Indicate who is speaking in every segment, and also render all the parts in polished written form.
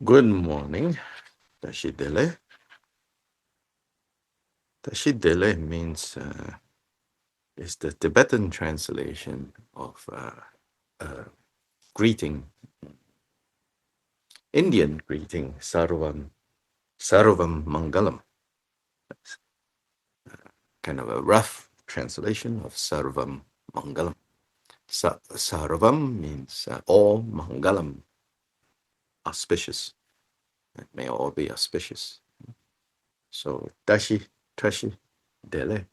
Speaker 1: Good morning, Tashidele. Tashidele means is the Tibetan translation of greeting, Indian greeting, Sarvam Mangalam. Kind of a rough translation of Sarvam Mangalam. Sarvam means all, Mangalam, auspicious. It may all be auspicious. So Tashi Dele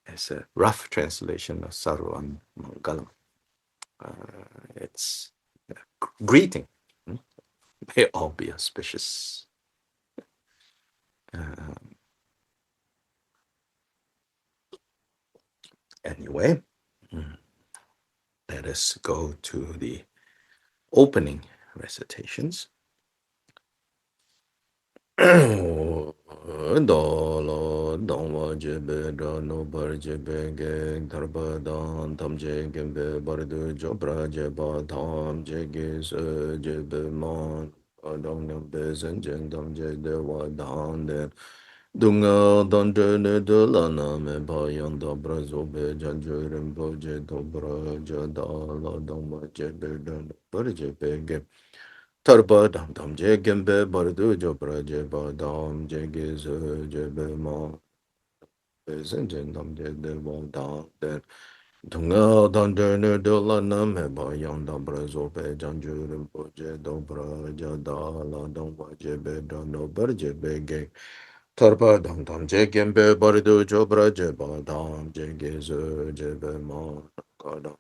Speaker 1: is a rough translation of Sarvam Mangalam. It's greeting. May all be auspicious. Uh, anyway, let us go to the opening recitations. Do lo dong wa je be do no bar je be ge dar ba dan tam je ge be bar du jo bra je ba tam je ge se je be man dong nam be zen jeng dam je de wa dan de dung dan de ne de la na me ba yan da bra zo be jan je ren bo je do bra je da la dong wa je be do no bar je be ge Tarpa dam dam je gembe bardu jo praje ba dam je giz je be ma sen jen dam je de ba dam de dunga dan de ne de la nam he ba yang dam bra zo pe jan ju rim po je do bra ja da la dam ba je be da no bar je be ge Tarpa dam dam je gembe bardu jo praje ba dam je giz je be ma ka dam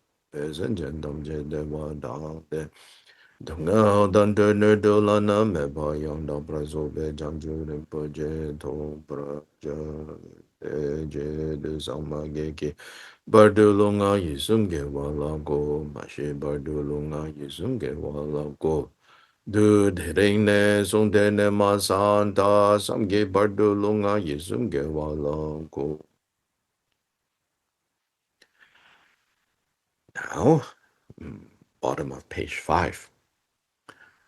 Speaker 1: sen jen dam je de ba dam de Dunga dan de ne de la na me ba yang da bra zo be jang ju rin po je to bra ja je de sang ma ge ke bar de lo nga yi sum ge wa la go ma she bar de lo nga yi sum ge wa la go du de ring ne song de ne ma san ta sam ge bar de lo nga yi sum ge wa la go. Now, bottom of page 5.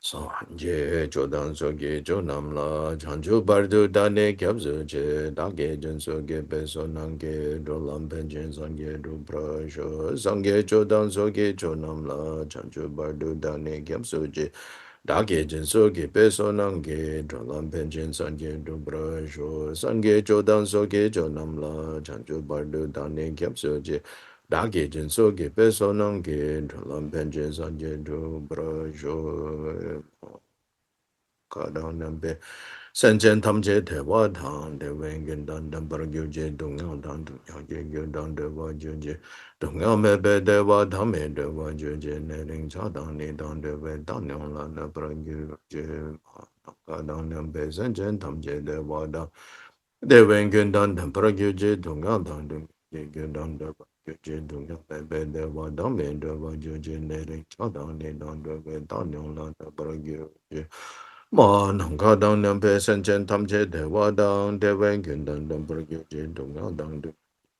Speaker 1: So je jodan so ge jo nam la chanju bardu dane kyabzu je dage jen so ge be so nang ge do lam pen jen sang ge do pra sho sang ge jodan so ge jo nam la chanju bardu dane kyabzu je dage jen so ge be so nang ge do lam pen jen sang ge do pra sho sang ge jodan so ge jo nam la chanju bardu dane kyabzu je Dagi jin so gi pe so nang gi lam pen jin san jin du bra jo ka dang nam pe san chen tam che te wa tang de wen gin dan dan bar gyu je dung yang dang du yang je gyu dang de wa ju je dung yang me pe de wa tang me de wa ju je ne ring cha dang ni dang de we dang nyong la na bar gyu je ka dang nam pe san chen tam che de wa dang de wen gin dan dan bar gyu je dung yang dang du je gyu dang de wa ju je dung yang pe pe de wa dang me de wa ju je ne ring cha dang ni dang de we dang nyong la na bar gyu je Ma nong ka dang nam pe san chen tam che de wa dang de wen kyun dang dang per kyu je dong nga dang de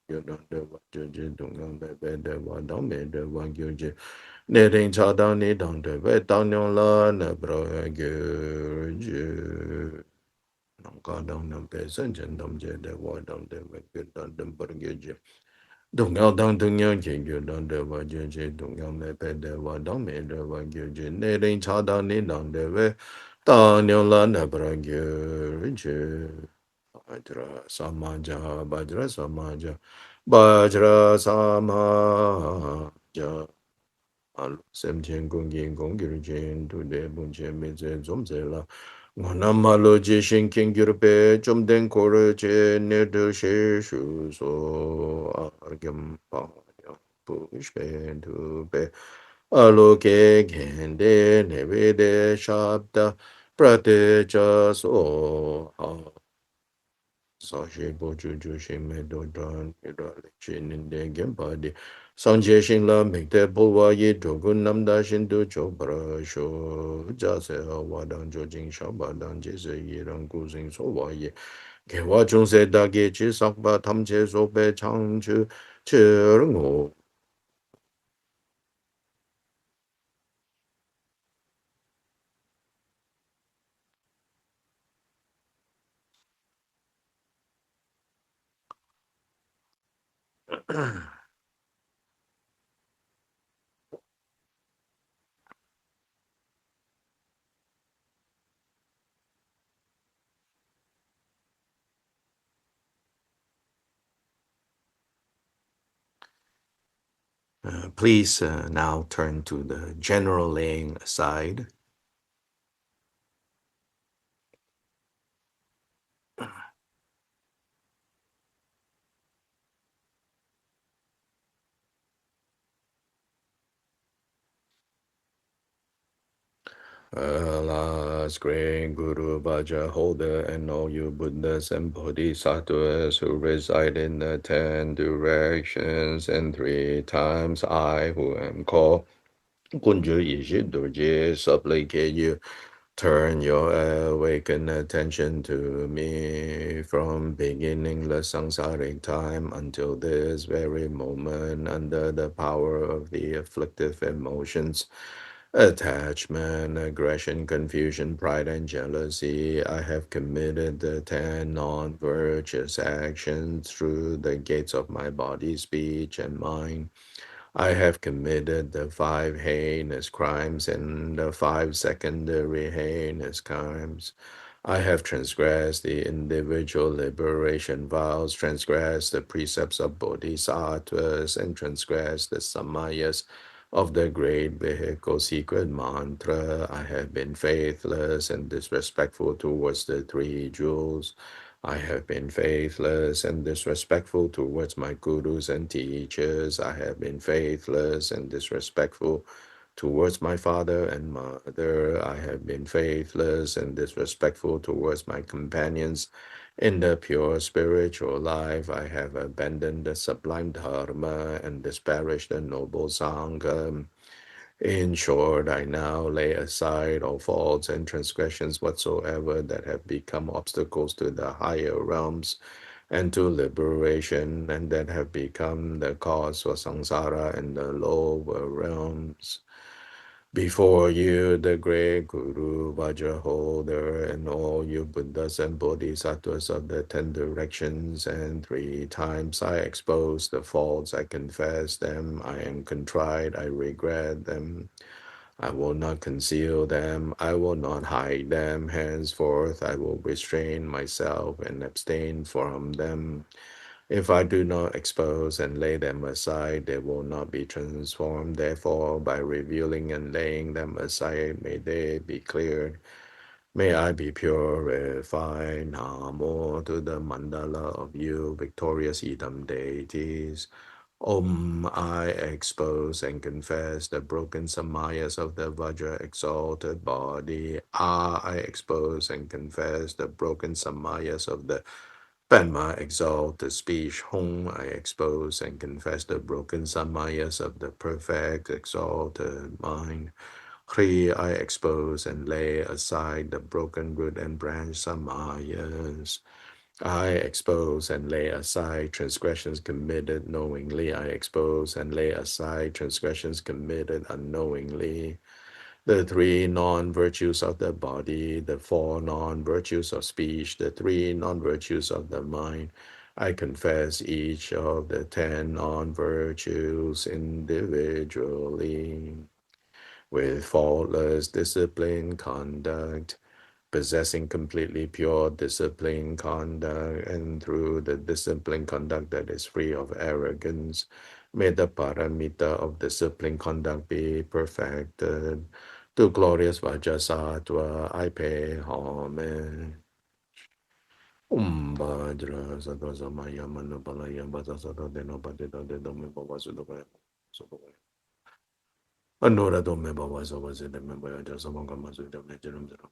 Speaker 1: kyu dang de wa ju je dong nga pe pe de wa dang me de wa kyu je ne ring cha dang ni dang de we dang nyong la na pra kyu je nong ka dang nam pe san chen tam che de wa dang de wen kyun dang dang per kyu je Dong ngao dang dung yang jen gyu dang de wa jun je dong ngao me pe de wa dang me de wa gyu je ne ring cha dang ni dang de we dang nyong la na pra gyu je bajra samaja bajra samaja bajra samaja Alu sem chen gong yin gong gir chen tu de bun chen me zen zom ze la Ngona ma lo je shen ken gir pe chom den kor che ne de she shu so ar gem pa ya pu shpen tu pe alo ke gen de ne ve de shabda prate cha so sa she bo ju ju she me do dan ye da le chen nin de gem pa de sang jie shin la me te bo wa ye do gun nam da shin du cho pra sho ja se ha wa dang jo jing sha ba dang je se ye rang gu sing so wa ye ge wa chung se da ge chi sak ba tham che so pe chang chu che rng ho Please now turn to the general laying aside. Last great Guru Bhaja holder and all you Buddhas and Bodhisattvas who reside in the 10 directions and 3 times I who am called Kunju Ishidurji supplicate you. Turn your awakened attention to me from beginningless samsaric time until this very moment under the power of the afflictive emotions. Attachment, aggression, confusion, pride, and jealousy. I have committed the 10 non-virtuous actions through the gates of my body, speech, and mind. I have committed the 5 heinous crimes and the 5 secondary heinous crimes. I have transgressed the individual liberation vows, transgressed the precepts of bodhisattvas, and transgressed the samayas of the great vehicle secret mantra. I have been faithless and disrespectful towards the 3 jewels. I have been faithless and disrespectful towards my gurus and teachers. I have been faithless and disrespectful towards my father and mother. I have been faithless and disrespectful towards my companions. In the pure spiritual life, I have abandoned the sublime dharma and disparaged the noble sangha. In short, I now lay aside all faults and transgressions whatsoever that have become obstacles to the higher realms and to liberation, and that have become the cause for samsara and the lower realms. Before you, the great Guru, Vajra holder, and all you Buddhas and Bodhisattvas of the 10 directions, and 3 times I expose the faults, I confess them, I am contrite, I regret them. I will not conceal them, I will not hide them. Henceforth, I will restrain myself and abstain from them. If I do not expose and lay them aside, they will not be transformed. Therefore, by revealing and laying them aside, may they be cleared. May I be purified. Namo to the mandala of you, victorious Idam deities. I expose and confess the broken samayas of the Vajra exalted body. I expose and confess the broken samayas of the Benma exalted speech. Whom I expose and confess the broken samayas of the perfect exalted mind. Three, I expose and lay aside the broken root and branch samayas. I expose and lay aside transgressions committed knowingly. I expose and lay aside transgressions committed unknowingly. The 3 non-virtues of the body, the 4 non-virtues of speech, the 3 non-virtues of the mind. I confess each of the 10 non-virtues individually with faultless disciplined conduct, possessing completely pure disciplined conduct, and through the disciplined conduct that is free of arrogance, may the paramita of disciplined conduct be perfected. To glorious Vajrasattva, I pay homage. Bhadra Sattva Samaya Manupalaya Bhasa Sattva Deno Padita Dedome Bhava Sudhavaya Sudhavaya Anura Dome Bhava Sava Siddhame Bhaya Jasamanga Masudhavaya Jaram Jaram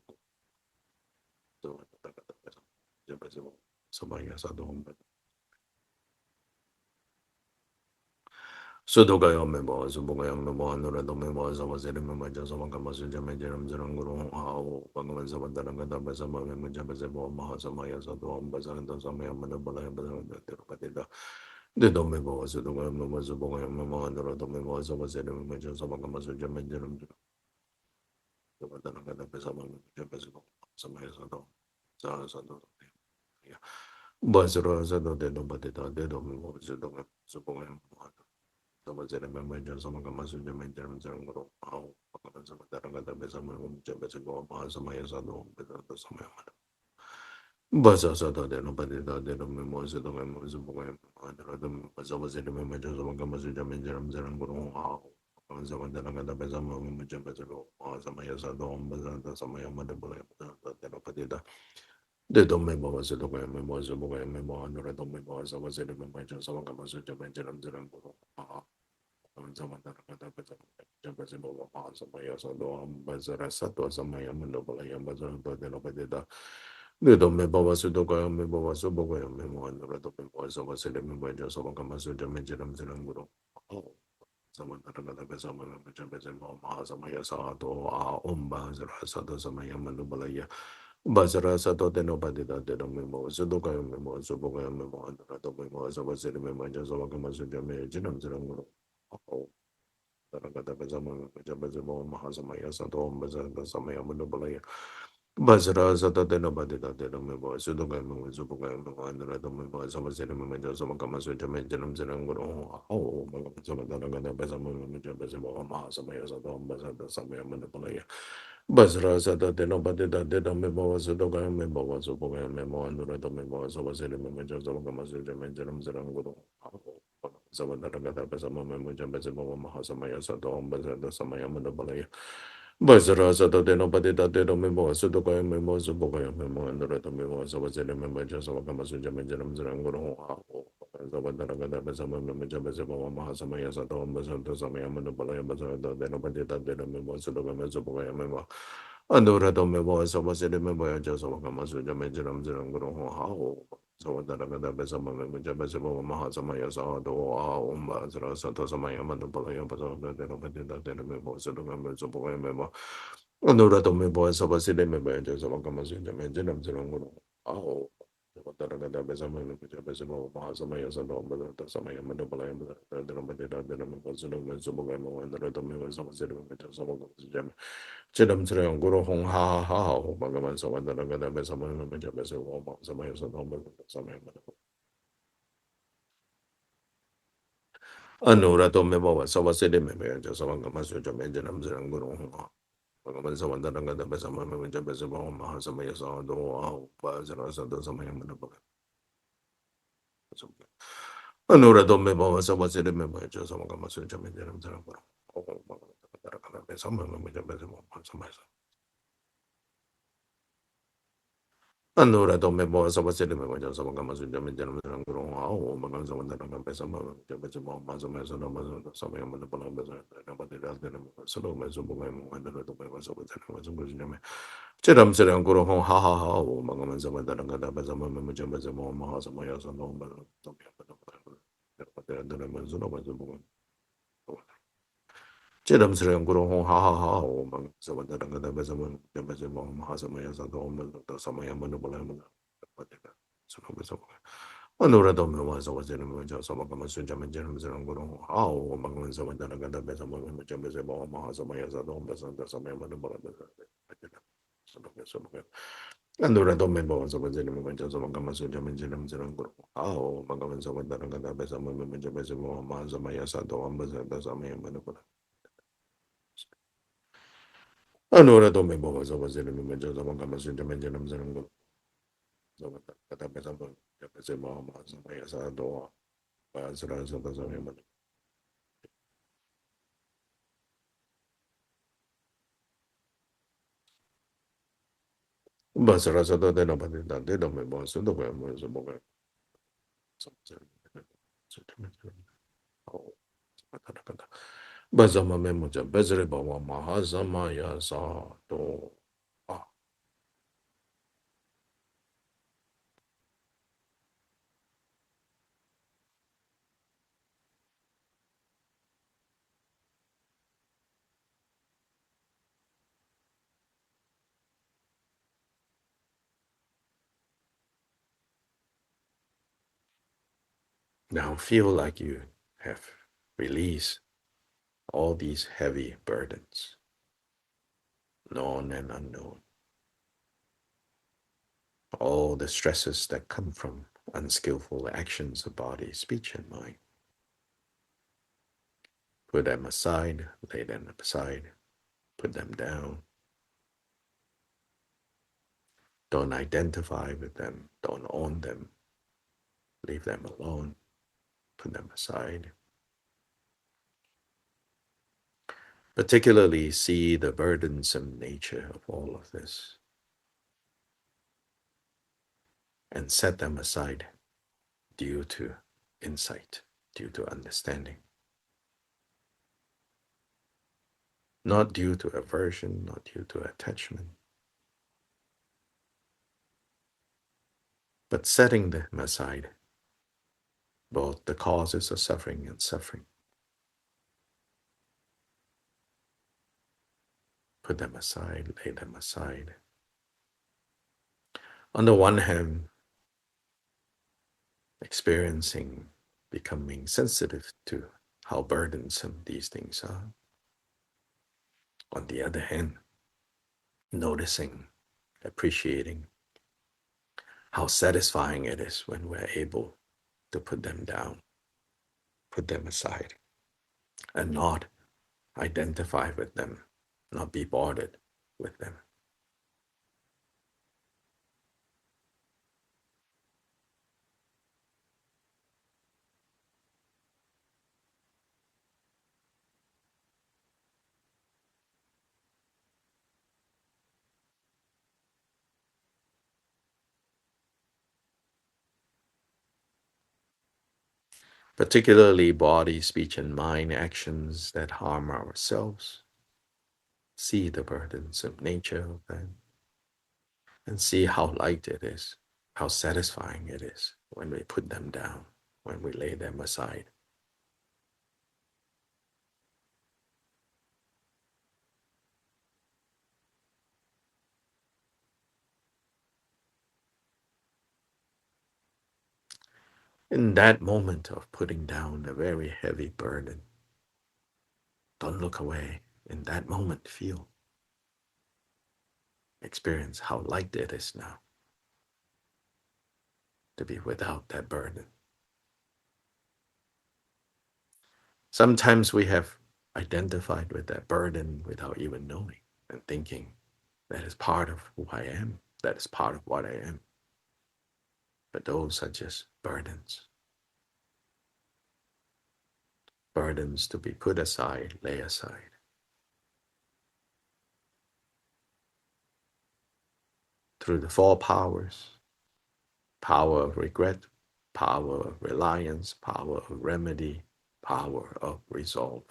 Speaker 1: Samaya Sadhom Sudogayo Mebo, Subogayo Mebo, Nura Domebo, Zavazim, Majasavakamasu, Jamajaram, Jaranguru, how Bhagavan Savadarangada, Basama, Majabazebo, Mahasamaya, Sadom, Bazanda, Samaya, Manabala, Tirupatida. The Domebo, Sudogayo Mebo, Subogayo Memo, Nura Domebo, Zavazim, Majasavakamasu, Jamajaram, Savadarangada, Basama, Jabazebo, Samaya Sadom, Sadom. Basra Sado de Nobadita de Domo Supponem. Sama Zeta Member Sama Kamasu Jamajan Zango, how Samatanga Besama Jabesibo, Samaya Sado, Samaya. Basa Sado de Nobadita de Memos of the Memos of Poem, and the Sama Zeta Member Sama Kamasu Jamajan Zango, how Samatanga Besama Jabesibo, Samaya Sado, Bazanta Samaya Madabula, the Nobadita. The domain was a domain was a domain memo under a domain was a domain just some of us to mention them to them. Someone that Jambasibo was a mayas or dom, Bazara Sato, some Mayamunobola, Yambazan, but then over the domain was a domain memo was a boy memo under a domain was a sediment just some of us to mention them to them. Someone that another Besama, Jambasibo, Masamaya Sato, Umba, Sato, some Yamanubalaya. Basara Sato de nobody that did a memo, Sudoka memo, Suboka memo, and Rato memo, as I was in the memo, just over Kamasu Jame, Jinam Zirango. Oh, Taragata Bezama, Jabazamo, Mahasamaya Sato, Bazan, Samaya Munobalaya. Basara Sato de nobody that did a memo, Sudoka memo, Suboka memo, and Rato memo, as I was in the memo, just over Kamasu Jame, Jinam Zirango. Oh, Magama Taragata Bezamo, Jabazamo, Mahasamaya Sato, Bazan, Samaya Munobalaya. Basra Sata de nobody that did a memo was a dog and member was a boy and memo and the memo was a memo of Gamasu Jamanjaram Zarango. Someone that got up as a moment which I'm busy over Mahasamaya Sato, Bazar the Samayama the Balaya. Basra Sata de nobody that did a memo was a dog and memo was a boy and memo and the memo was a memo just of Gamasu Jamanjaram Zarango. Someone that got up as a moment which I'm busy over Mahasamaya Sato, Bazar the Samayama the Balaya, Bazar the nobody that did a memo was a dog and boy and memo. Andora dome boy, so was it a member just of Kamasu, Jamajan, Guru, how? So that another Besama, Jabazabo, Mahasamaya, or Umba, Satosamaya, Manapolaya, that the member was a members of a member. Andora dome boy, so was it a member just of Kamasu, Jamajan, Guru, how? Taragada Besama, Jabazabo, Mahasamaya, Sadom, Samaya, Manapolaya, the Ramadana, was a member of and the Retomim was a member of Chidam Sri Guru Hong Ha Ha Bhagavan Savandana Besama Majabes Samaya Sadoma Samaya Anura to Mebo Savasidi Mebe Jasavanga Masu Jamajanam Zerang Guru Hong Ha Bhagavan Savandana Besama Majabes Mahasamaya Sado Bazara Sado Samaya Manaba Anura to Mebo Savasidi Mebe Jasavanga Masu Jamajanam Zerang Guru Besama Majabes Samaya Allora dome boa sa basile me wajan sa mga masu jamin janam janam guru ao magan sa wanda nang pesa ma jabe sa mga masu me sa nama sa mga mana pala besa na pati dal de sa lo me so bunga mo wanda do me sa basile me sa guru jame chiram sire ang guru hong ha ha ha o mga man sa wanda nang da besa ma me jabe sa mga maha sa maya sa no ma sa mga pala pati dal de me sa no me sa bunga chiram sire ang guru hong ha ha ha o mga sa wanda nang da besa ma jabe sa mga maha sa maya sa no ma sa mga mana pala Allora dome was in the Maja Sabaka Sujaman General Guru, how among some of the Nagada Besama, Jambezabo, Mahasamaya Zadom, Basanta Samaya, and the Radome was over the Maja Sabaka Sujaman General Guru, how among some of the Nagada Besama, Jambezabo, Mahasamaya Sado, Ambassador Samaya Manipula. Allora dome was over the Maja Sabaka Sujaman General Guru. Kata Besama, Jambezabo, Mahasamaya Sado, Basra Samaya. Basarasada de nobody that did on my boss, the way was a boy. Bazama memoja, Bezre Bawa Mahazamaya sa to. Now feel like you have released all these heavy burdens, known and unknown, all the stresses that come from unskillful actions of body, speech, and mind. Put them aside, lay them aside, put them down. Don't identify with them, don't own them, leave them alone, put them aside. Particularly see the burdensome nature of all of this and set them aside due to insight, due to understanding. Not due to aversion, not due to attachment, but setting them aside, both the causes of suffering and suffering. Put them aside, lay them aside. On the one hand, experiencing, becoming sensitive to how burdensome these things are. On the other hand, noticing, appreciating how satisfying it is when we're able to put them down, put them aside, and not identify with them, not be bothered with them. Particularly body, speech, and mind actions that harm ourselves. See the burdensome nature of them and see how light it is, how satisfying it is when we put them down, when we lay them aside. In that moment of putting down a very heavy burden, don't look away. In that moment, feel, experience how light it is now to be without that burden. Sometimes we have identified with that burden without even knowing and thinking that is part of who I am, that is part of what I am. But those are just burdens. Burdens to be put aside, lay aside. Through the four powers, power of regret, power of reliance, power of remedy, power of resolve.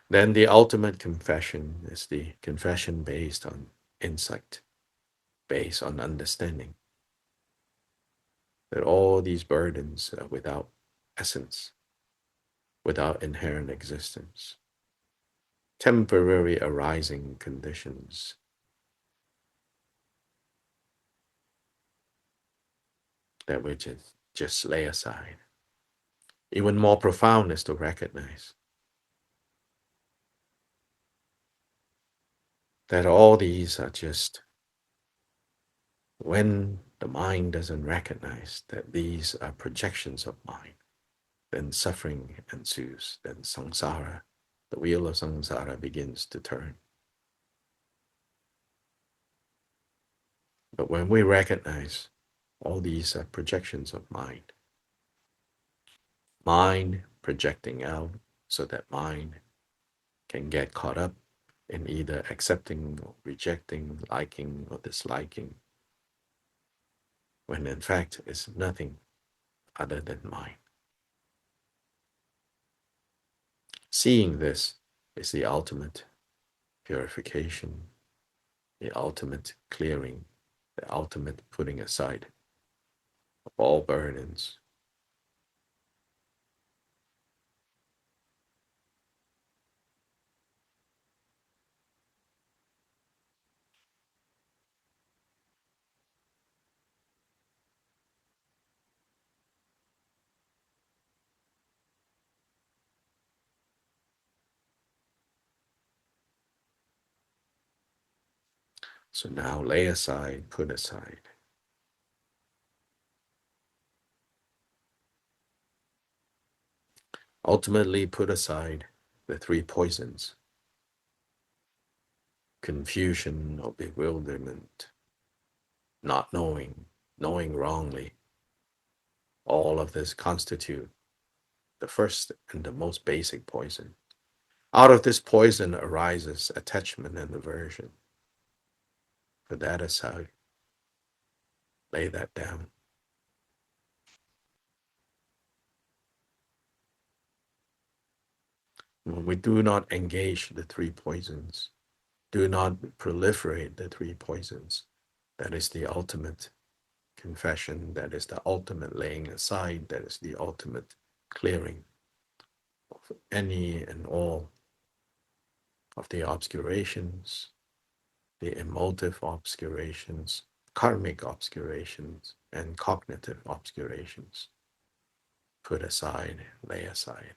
Speaker 1: Then the ultimate confession is the confession based on insight, based on understanding that all these burdens are without essence, without inherent existence, temporary arising conditions that we just lay aside. Even more profound is to recognize that all these are just when the mind doesn't recognize that these are projections of mind, then suffering ensues, then samsara, the wheel of samsara begins to turn. But when we recognize all these are projections of mind, mind projecting out so that mind can get caught up in either accepting or rejecting, liking or disliking, when in fact it's nothing other than mind. Seeing this is the ultimate purification, the ultimate clearing, the ultimate putting aside of all burdens. So now lay aside, put aside. Ultimately, put aside the three poisons: confusion or bewilderment, not knowing, knowing wrongly. All of this constitute the first and the most basic poison. Out of this poison arises attachment and aversion. Put that aside. Lay that down. When we do not engage the three poisons, do not proliferate the three poisons, that is the ultimate confession, that is the ultimate laying aside, that is the ultimate clearing of any and all of the obscurations, the emotive obscurations, karmic obscurations, and cognitive obscurations. Put aside, lay aside.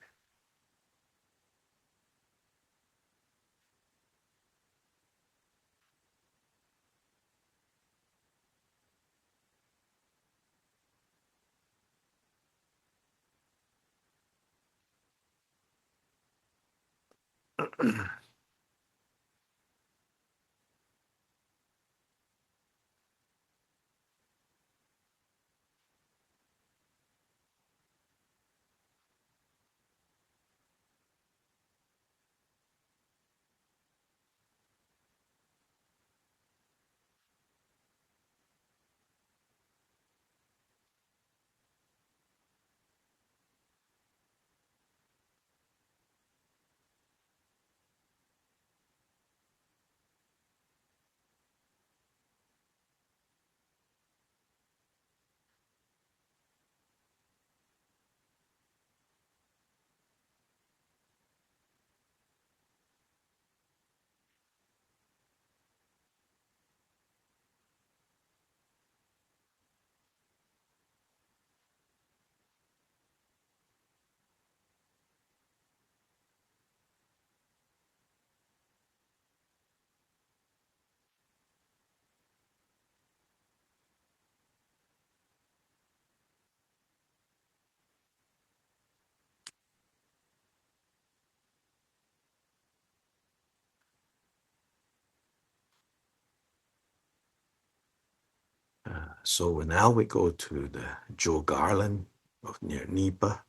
Speaker 1: So now we go to the Joe Garland of near Nipa.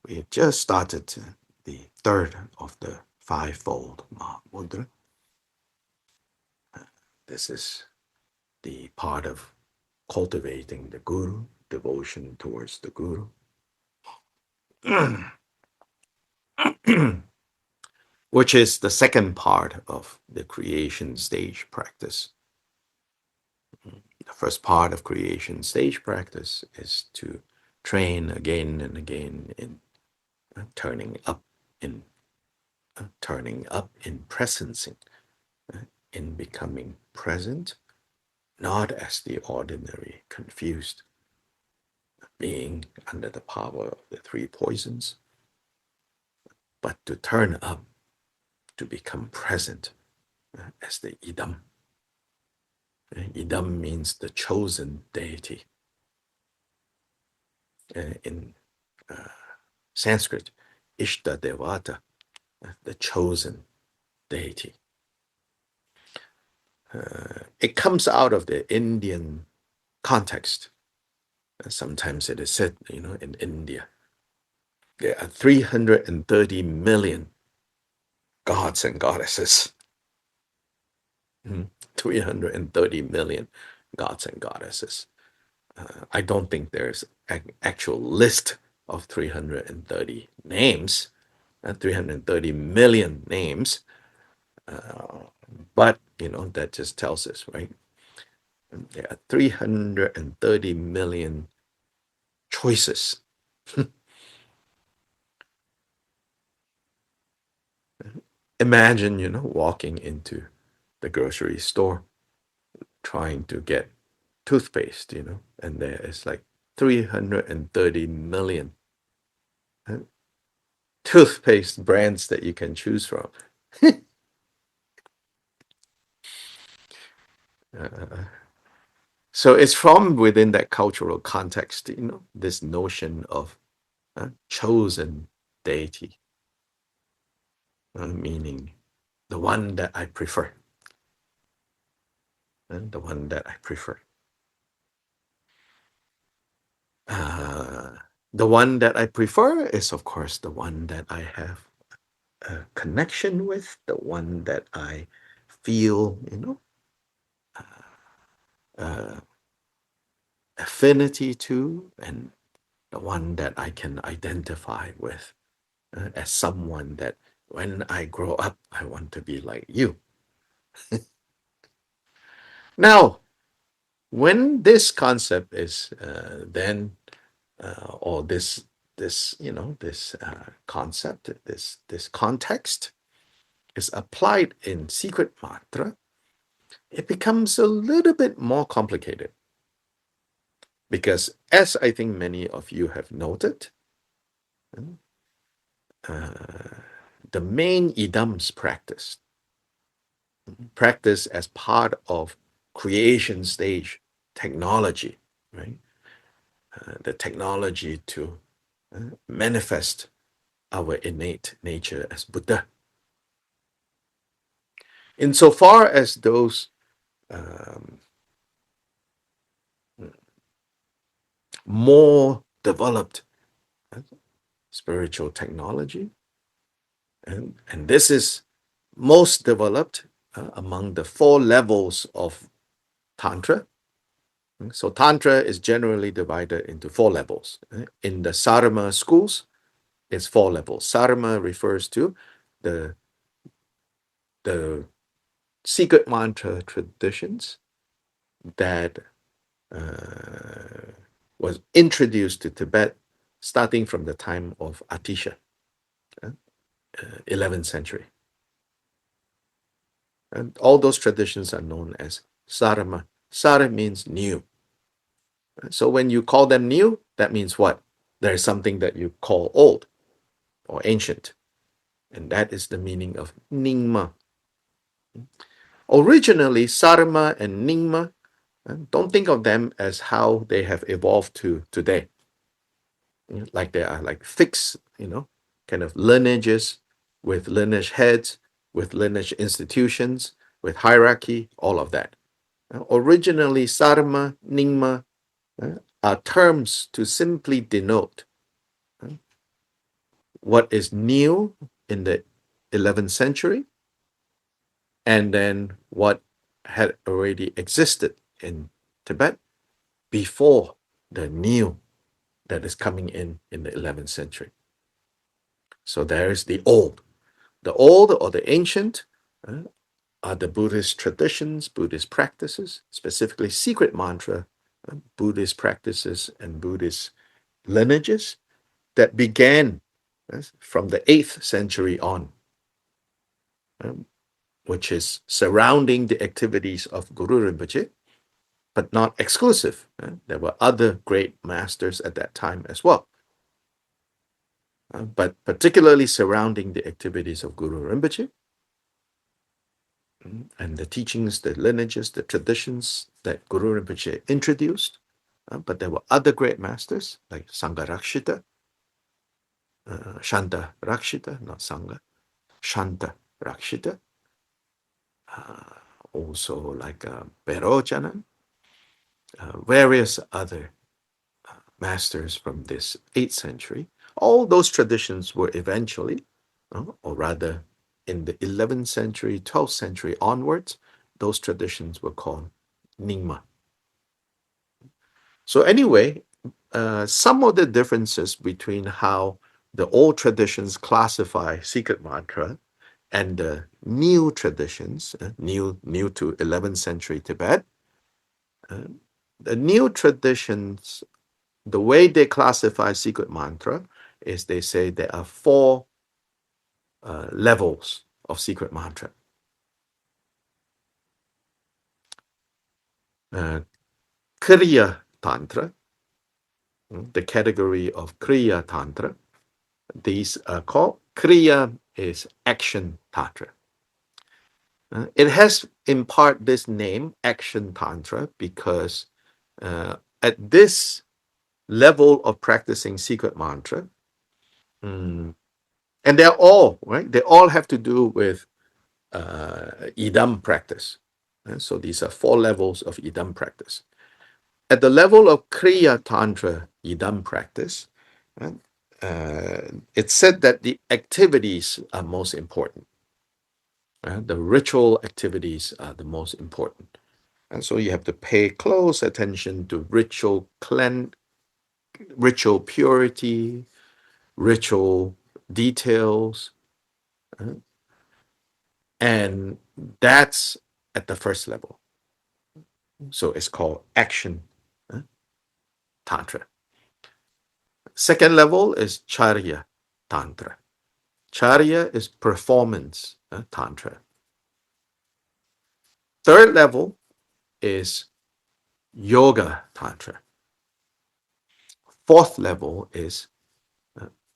Speaker 1: We have just started the third of the fivefold Mahamudra. This is the part of cultivating the Guru, devotion towards the Guru, which is the second part of the creation stage practice. The first part of creation stage practice is to train again and again in turning up in presencing, in becoming present, not as the ordinary confused being under the power of the three poisons, but to turn up, to become present as the idam. Idam means the chosen deity. In Sanskrit, Ishta Devata, the chosen deity. It comes out of the Indian context. Sometimes it is said, in India, there are 330 million gods and goddesses. 330 million gods and goddesses. I don't think there's an actual list of 330 names, 330 million names. But, that just tells us, right? There are 330 million choices. Imagine, walking into the grocery store trying to get toothpaste, and there is like 330 million toothpaste brands that you can choose from. So it's from within that cultural context, this notion of chosen deity, meaning the one that I prefer, the one that I prefer. The one that I prefer is, of course, the one that I have a connection with, the one that I feel, uh, affinity to, and the one that I can identify with as someone that when I grow up, I want to be like you. Now, when this concept is then, or this concept, this context is applied in secret mantra, it becomes a little bit more complicated. Because as I think many of you have noted, the main idams practice as part of creation stage technology, right? The technology to manifest our innate nature as Buddha. Insofar as those um, more developed spiritual technology, and this is most developed among the 4 levels of Tantra. So, Tantra is generally divided into 4 levels. In the Sarma schools, it's 4 levels. Sarma refers to the, the secret mantra traditions that was introduced to Tibet starting from the time of Atisha, 11th century. And all those traditions are known as Sarma. Sara means new. So when you call them new, that means what? There is something that you call old or ancient. And that is the meaning of Nyingma. Originally, Sarma and Nyingma, don't think of them as how they have evolved to today. Like they are like fixed, kind of lineages with lineage heads, with lineage institutions, with hierarchy, all of that. Originally, Sarma, Nyingma are terms to simply denote what is new in the 11th century and then what had already existed in Tibet before the new that is coming in the 11th century. So there is the old. The old or the ancient are the Buddhist traditions, Buddhist practices, specifically secret mantra, Buddhist practices and Buddhist lineages that began from the 8th century on, which is surrounding the activities of Guru Rinpoche, but not exclusive. There were other great masters at that time as well, but particularly surrounding the activities of Guru Rinpoche and the teachings, the lineages, the traditions that Guru Rinpoche introduced. But there were other great masters like Sangha Rakshita, Shanta Rakshita, not Sangha, Shanta Rakshita, also like Perojanan, various other masters from this 8th century. All those traditions were eventually, or rather in the 11th century, 12th century onwards, those traditions were called Nyingma. So anyway, some of the differences between how the old traditions classify secret mantra and the new traditions, new to 11th century Tibet, the new traditions, the way they classify secret mantra is they say there are 4 levels of secret mantra. Kriya Tantra, the category of Kriya Tantra. These are called, Kriya is action Tantra. It has in part this name, Action Tantra, because at this level of practicing secret mantra, mm, and they're all, right? They all have to do with idam practice. So these are 4 levels of idam practice. At the level of Kriya Tantra idam practice, right, it's said that the activities are most important. The ritual activities are the most important. And so you have to pay close attention to ritual purity, ritual details, uh, and that's at the first level. So it's called action uh, tantra. Second level is charya tantra. Charya is performance tantra. Third level is yoga tantra. Fourth level is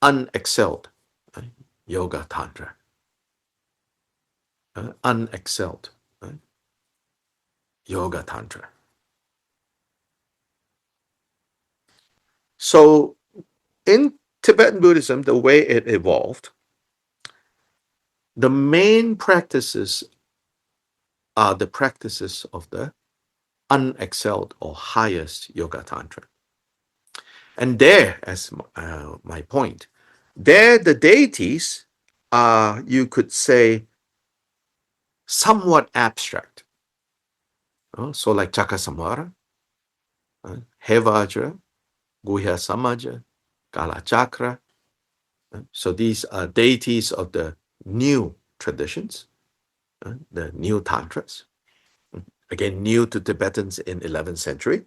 Speaker 1: unexcelled uh, yoga tantra. Unexcelled yoga tantra. So in Tibetan Buddhism, the way it evolved, the main practices are the practices of the unexcelled or highest yoga tantra. And there, as my point, there the deities are, you could say, somewhat abstract. So like Chakasamara, Hevajra, Guhya Samaja, Kalachakra. So these are deities of the new traditions, the new tantras. Again, new to Tibetans in 11th century.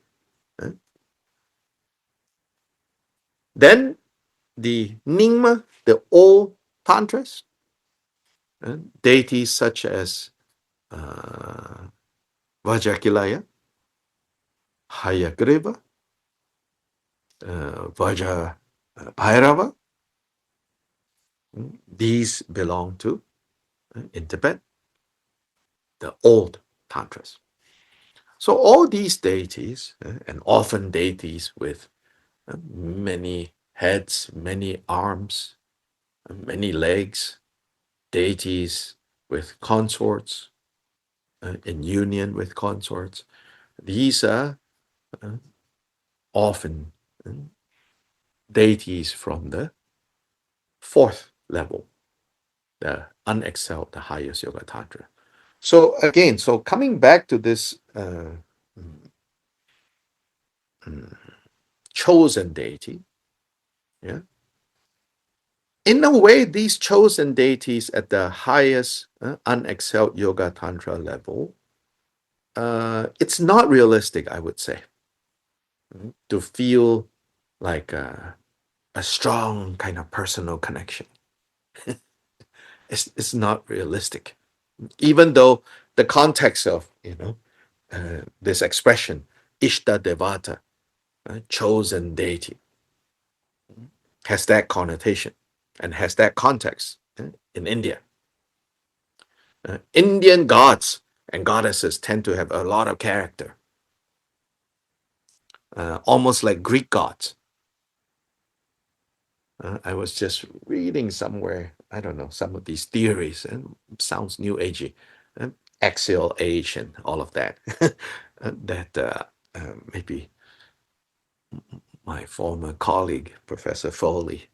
Speaker 1: Then the Nyingma, the old tantras, deities such as uh, Vajakilaya, Hayagriva, Vaja Bhairava. These belong to, in Tibet, the old tantras. So all these deities, and often deities with many heads, many arms, many legs, deities with consorts, in union with consorts. These are often deities from the fourth level, the unexcelled, the highest yoga tantra. So again, so coming back to this chosen deity, yeah. In a way, these chosen deities at the highest unexcelled yoga tantra level, it's not realistic, I would say, to feel like a strong kind of personal connection. It's not realistic, even though the context of this expression, Ishta Devata, chosen deity, has that connotation and has that context in India. Indian gods and goddesses tend to have a lot of character, almost like Greek gods. I was just reading somewhere, I don't know, some of these theories, and sounds new agey, axial age and all of that, that maybe my former colleague, Professor Foley,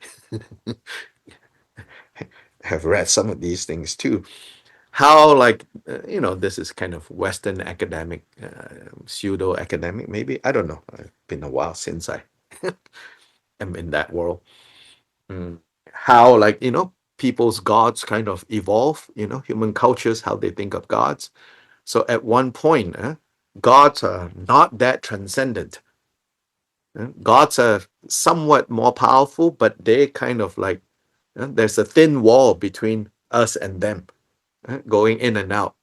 Speaker 1: have read some of these things too. How, like, this is kind of Western academic, pseudo academic, maybe. I don't know. It's been a while since I am in that world. How, like, people's gods kind of evolve, human cultures, how they think of gods. So at one point, gods are not that transcendent. Gods are somewhat more powerful, but they kind of like, there's a thin wall between us and them, going in and out.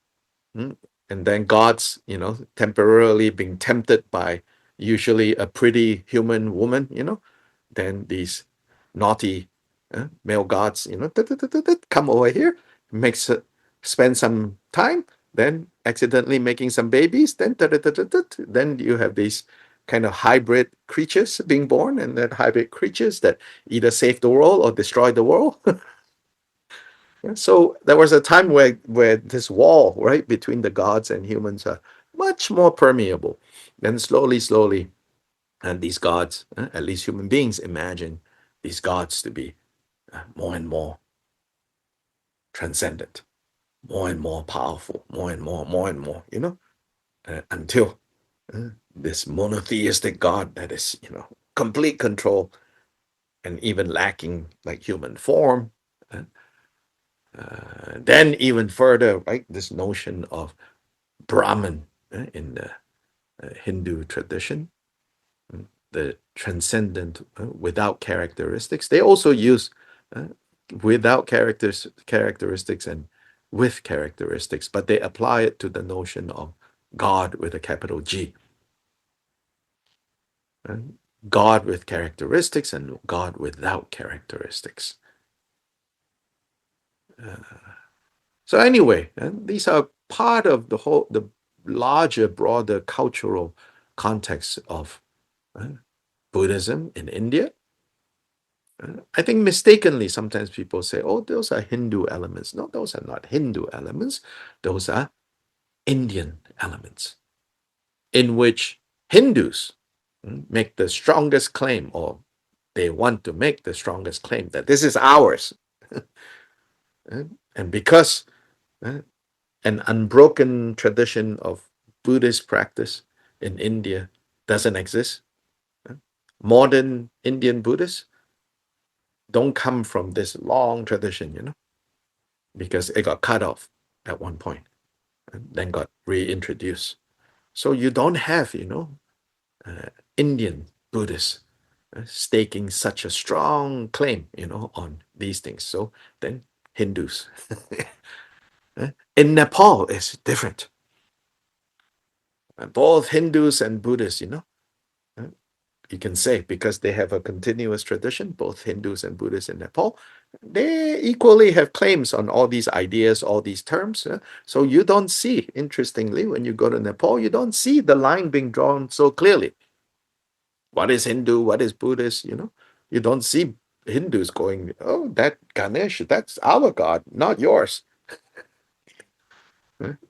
Speaker 1: Mm. And then gods, temporarily being tempted by usually a pretty human woman, then these naughty male gods, come over here, spend some time, then accidentally making some babies, then you have these kind of hybrid creatures being born, and then hybrid creatures that either save the world or destroy the world. So there was a time where this wall, right, between the gods and humans are much more permeable. Then slowly, and these gods, at least human beings, imagine these gods to be more and more transcendent, more and more powerful, more and more, until this monotheistic God that is, complete control and even lacking like human form. Uh, then even further, right, this notion of Brahman in the Hindu tradition, the transcendent without characteristics. They also use uh, without characteristics and with characteristics, but they apply it to the notion of God with a capital G. uh, God with characteristics and God without characteristics. So anyway, these are part of the larger, broader cultural context of Buddhism in India. I think mistakenly, sometimes people say, oh, those are Hindu elements. No, those are not Hindu elements. Those are Indian elements, in which Hindus make the strongest claim, or they want to make the strongest claim that this is ours. And because an unbroken tradition of Buddhist practice in India doesn't exist, modern Indian Buddhists don't come from this long tradition, because it got cut off at one point and then got reintroduced. So you don't have, Indian Buddhists staking such a strong claim, on these things. So then Hindus. In Nepal, it's different. Both Hindus and Buddhists, you can say, because they have a continuous tradition, both Hindus and Buddhists in Nepal, they equally have claims on all these ideas, all these terms. So you don't see, interestingly, when you go to Nepal, you don't see the line being drawn so clearly. What is Hindu? What is Buddhist? You don't see Hindus going, oh, that Ganesh, that's our God, not yours.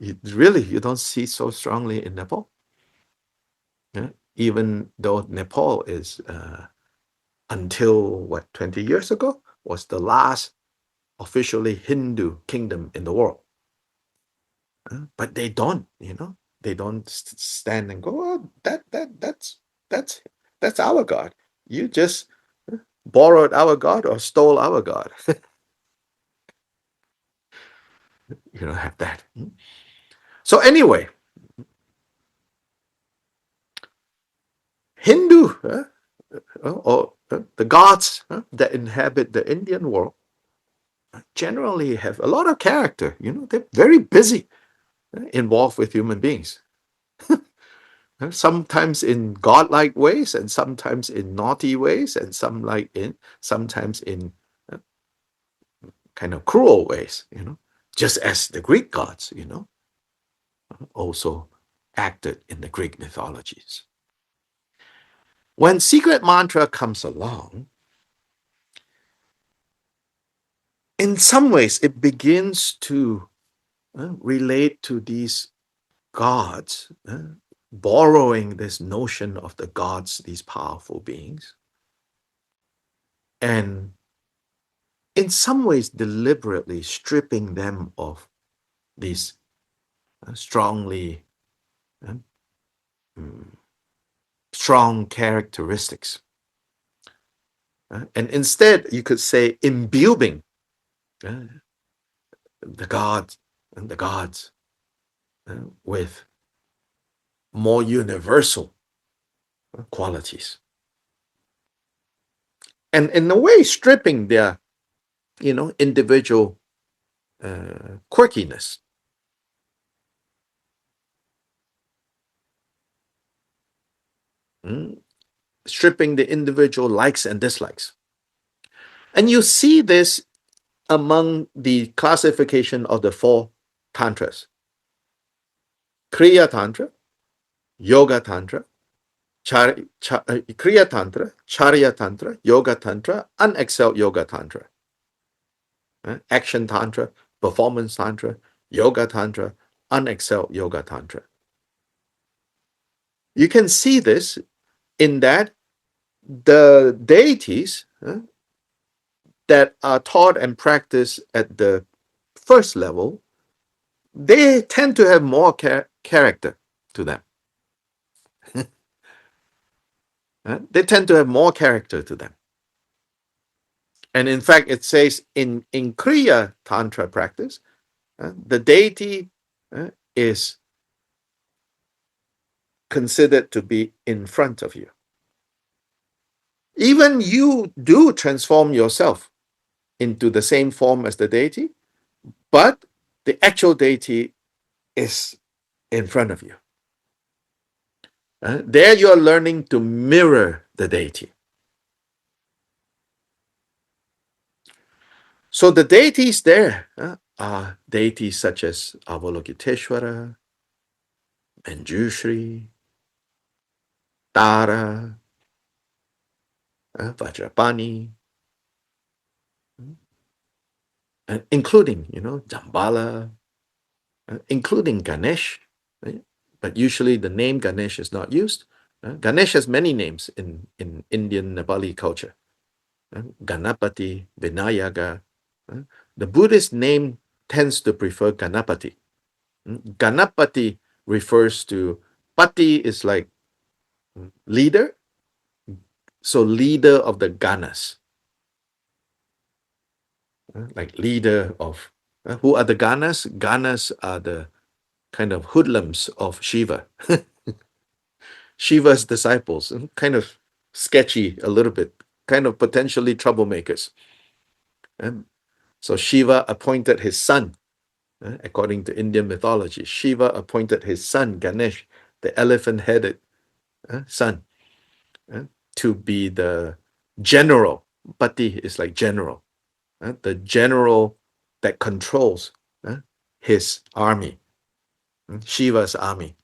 Speaker 1: You don't see so strongly in Nepal. Even though Nepal is until 20 years ago, was the last officially Hindu kingdom in the world. But they don't stand and go, oh, that's our God. You just borrowed our God or stole our God. You don't have that. So anyway, Hindu or the gods that inhabit the Indian world generally have a lot of character. They're very busy, involved with human beings. Sometimes in godlike ways, and sometimes in naughty ways, and sometimes in kind of cruel ways. Just as the Greek gods, also acted in the Greek mythologies. When secret mantra comes along, in some ways it begins to relate to these gods, borrowing this notion of the gods, these powerful beings, and in some ways deliberately stripping them of these strongly strong characteristics. And instead, you could say imbuing the gods with more universal qualities. And in a way, stripping their, individual quirkiness. Stripping the individual likes and dislikes. And you see this among the classification of the four tantras. Kriya Tantra, Yoga Tantra, Kriya Tantra, Charya Tantra, Yoga Tantra, Unexcelled Yoga Tantra, Action Tantra, Performance Tantra, Yoga Tantra, Unexcelled Yoga Tantra. You can see this in that the deities that are taught and practiced at the first level, they tend to have more character to them. They tend to have more character to them. And in fact, it says in Kriya Tantra practice, the deity is considered to be in front of you. Even you do transform yourself into the same form as the deity, but the actual deity is in front of you. There you are learning to mirror the deity. So the deities there are deities such as Avalokiteshvara, Manjushri, Tara, Vajrapani, including, Jambala, including Ganesh. Right? But usually the name Ganesh is not used. Ganesh has many names in Indian Nepali culture. Ganapati, Vinayaka. The Buddhist name tends to prefer Ganapati. Ganapati refers to, Pati is like leader, so leader of the Ganas. Like leader of, who are the Ganas? Ganas are the kind of hoodlums of Shiva. Shiva's disciples, kind of sketchy a little bit, kind of potentially troublemakers. So Shiva appointed his son, according to Indian mythology. Shiva appointed his son, Ganesh, the elephant-headed son, to be the general. Pati is like general, the general that controls his army, Shiva's army.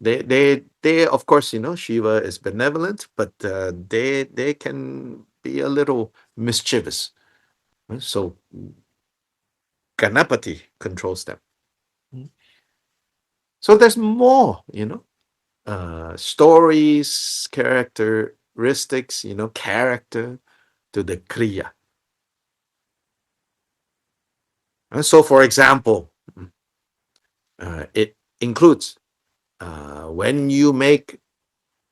Speaker 1: They of course, Shiva is benevolent, but they can be a little mischievous. So Ganapati controls them. So there's more, stories, characteristics, character to the Kriya. So, for example, it includes when you make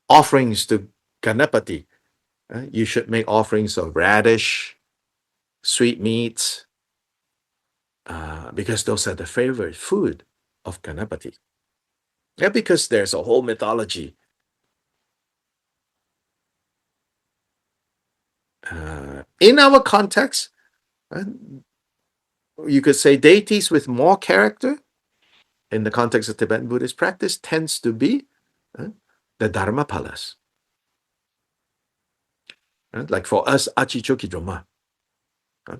Speaker 1: offerings to Ganapati, you should make offerings of radish, sweet meats, because those are the favorite food of Ganapati. Yeah, because there's a whole mythology. In our context, you could say deities with more character in the context of Tibetan Buddhist practice tends to be the Dharmapalas. Like for us, Achichokidroma,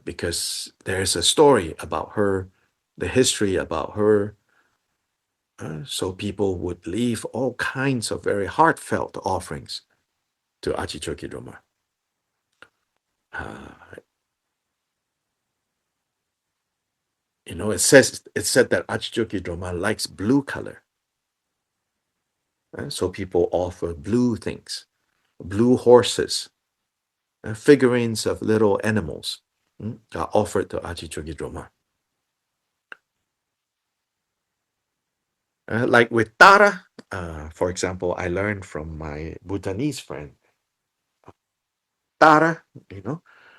Speaker 1: because there's a story about her, the history about her. So people would leave all kinds of very heartfelt offerings to Achichokidroma. It said that Achichokidroma likes blue color. So people offer blue things, blue horses, figurines of little animals are offered to Achichokidroma. Like with Tara, for example, I learned from my Bhutanese friend, Tara,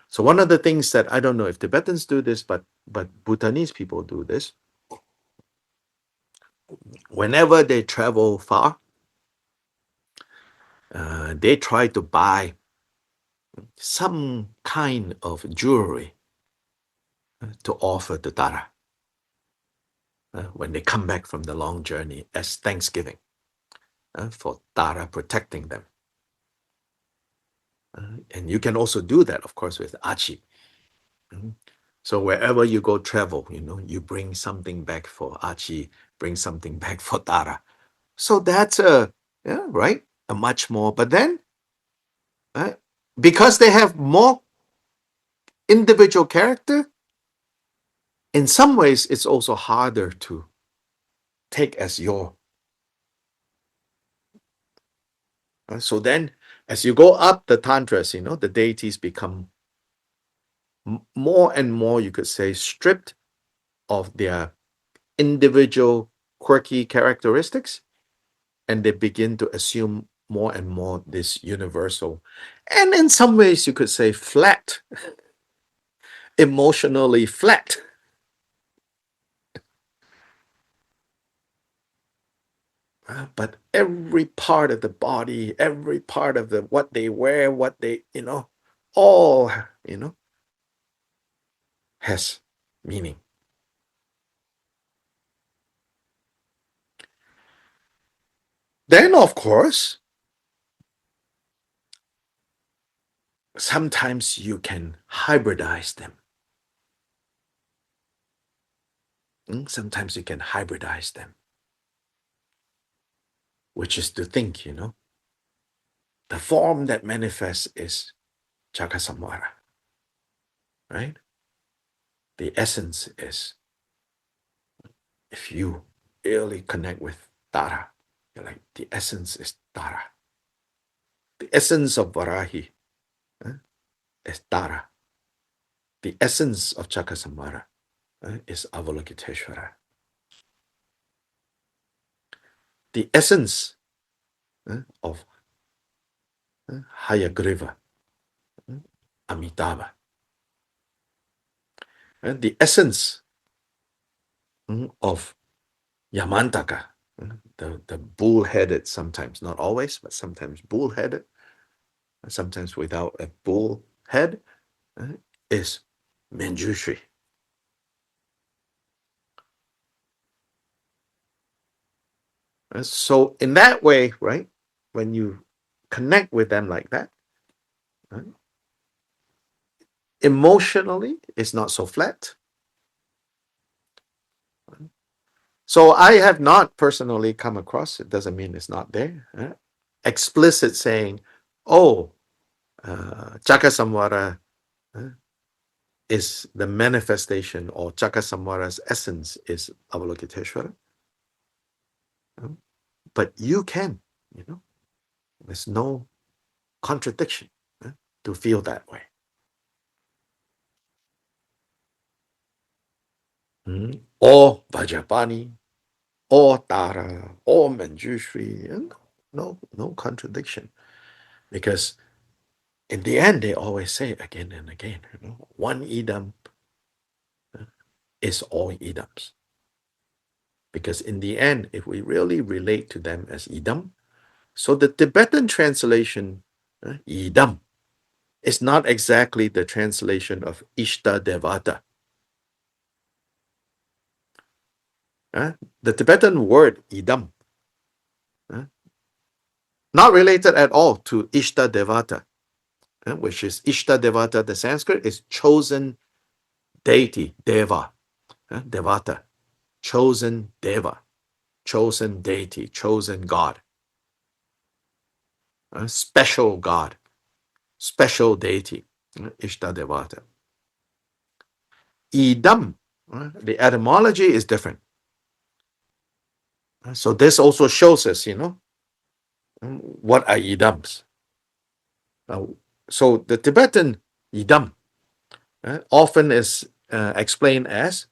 Speaker 1: So one of the things that I don't know if Tibetans do this, but Bhutanese people do this. Whenever they travel far, they try to buy some kind of jewelry to offer to Tara when they come back from the long journey as Thanksgiving for Tara protecting them. And you can also do that, of course, with Achi. So wherever you go travel, you bring something back for Archie, bring something back for Tara. So that's right, a much more. But then, uh, because they have more individual character, in some ways, it's also harder to take as your. So then, as you go up the tantras, the deities become more and more, you could say, stripped of their individual quirky characteristics, and they begin to assume more and more this universal, and in some ways, you could say, flat, emotionally flat. But every part of the body, every part of the what they wear, what they, all, has meaning. Then, of course, sometimes you can hybridize them. Sometimes you can hybridize them, which is to think, the form that manifests is Chakasamvara, right? The essence is, if you really connect with Tara, you're like, the essence is Tara. The essence of Varahi is Tara. The essence of Chakasamvara is Avalokiteshvara. The essence of Hayagriva, Amitabha. The essence of Yamantaka, the bull-headed sometimes, not always, but sometimes bull-headed, sometimes without a bull head, is Manjushri. So in that way, right, when you connect with them like that, right, emotionally, it's not so flat. So I have not personally come across, it doesn't mean it's not there, explicit saying, oh, Chakasamvara is the manifestation, or Chakasamvara's essence is Avalokiteshvara. But you can, there's no contradiction to feel that way. Or Vajapani, or Tara, or Manjushri, no contradiction. Because in the end, they always say again and again, one idam is all idams. Because in the end, if we really relate to them as idam, so the Tibetan translation, idam, is not exactly the translation of Ishta Devata. The Tibetan word idam, not related at all to Ishta Devata, which is Ishta Devata, the Sanskrit is chosen deity, Deva, Devata, chosen Deva, chosen deity, chosen God, special God, special deity, Ishta Devata. Idam, the etymology is different. So this also shows us, what are idams. So the Tibetan idam often is explained as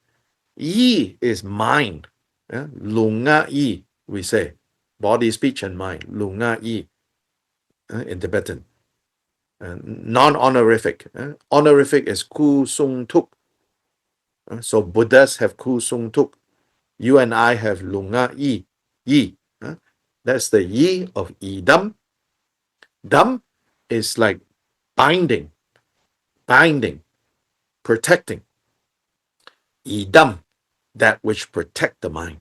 Speaker 1: yi is mind, lunga yi, we say, body, speech, and mind, lunga yi in Tibetan. Non-honorific. Honorific is ku sung tuk. So Buddhas have ku sung tuk. You and I have lunga yi. Yi. That's the yi of idam. Dam is like binding, protecting. Idam, that which protect the mind.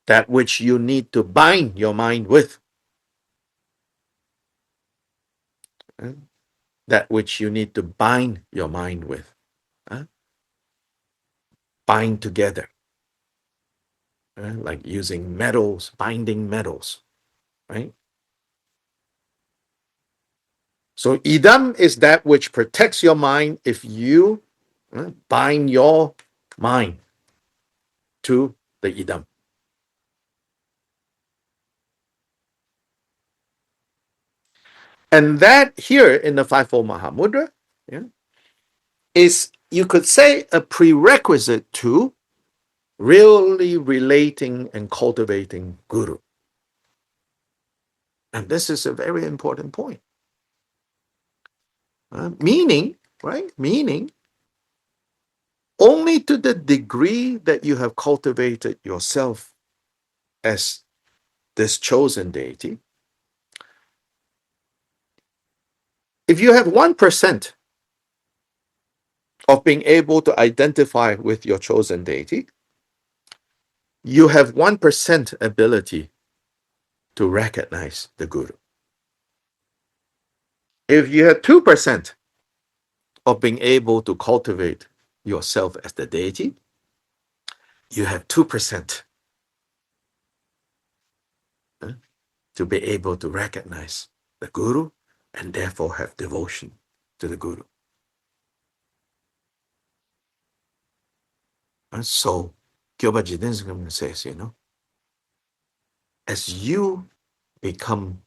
Speaker 1: That which you need to bind your mind with. that which you need to bind your mind with. Bind together. Like using metals, binding metals, right? So idam is that which protects your mind if you bind your mind to the idam. And that here in the Fivefold Mahamudra, yeah, is, you could say, a prerequisite to really relating and cultivating Guru. And this is a very important point. Meaning, right? Meaning, only to the degree that you have cultivated yourself as this chosen deity, if you have 1% of being able to identify with your chosen deity, you have 1% ability to recognize the Guru. If you have 2% of being able to cultivate yourself as the deity, you have 2% to be able to recognize the Guru and therefore have devotion to the Guru. And so, Gyoba Jidensgam says, as you become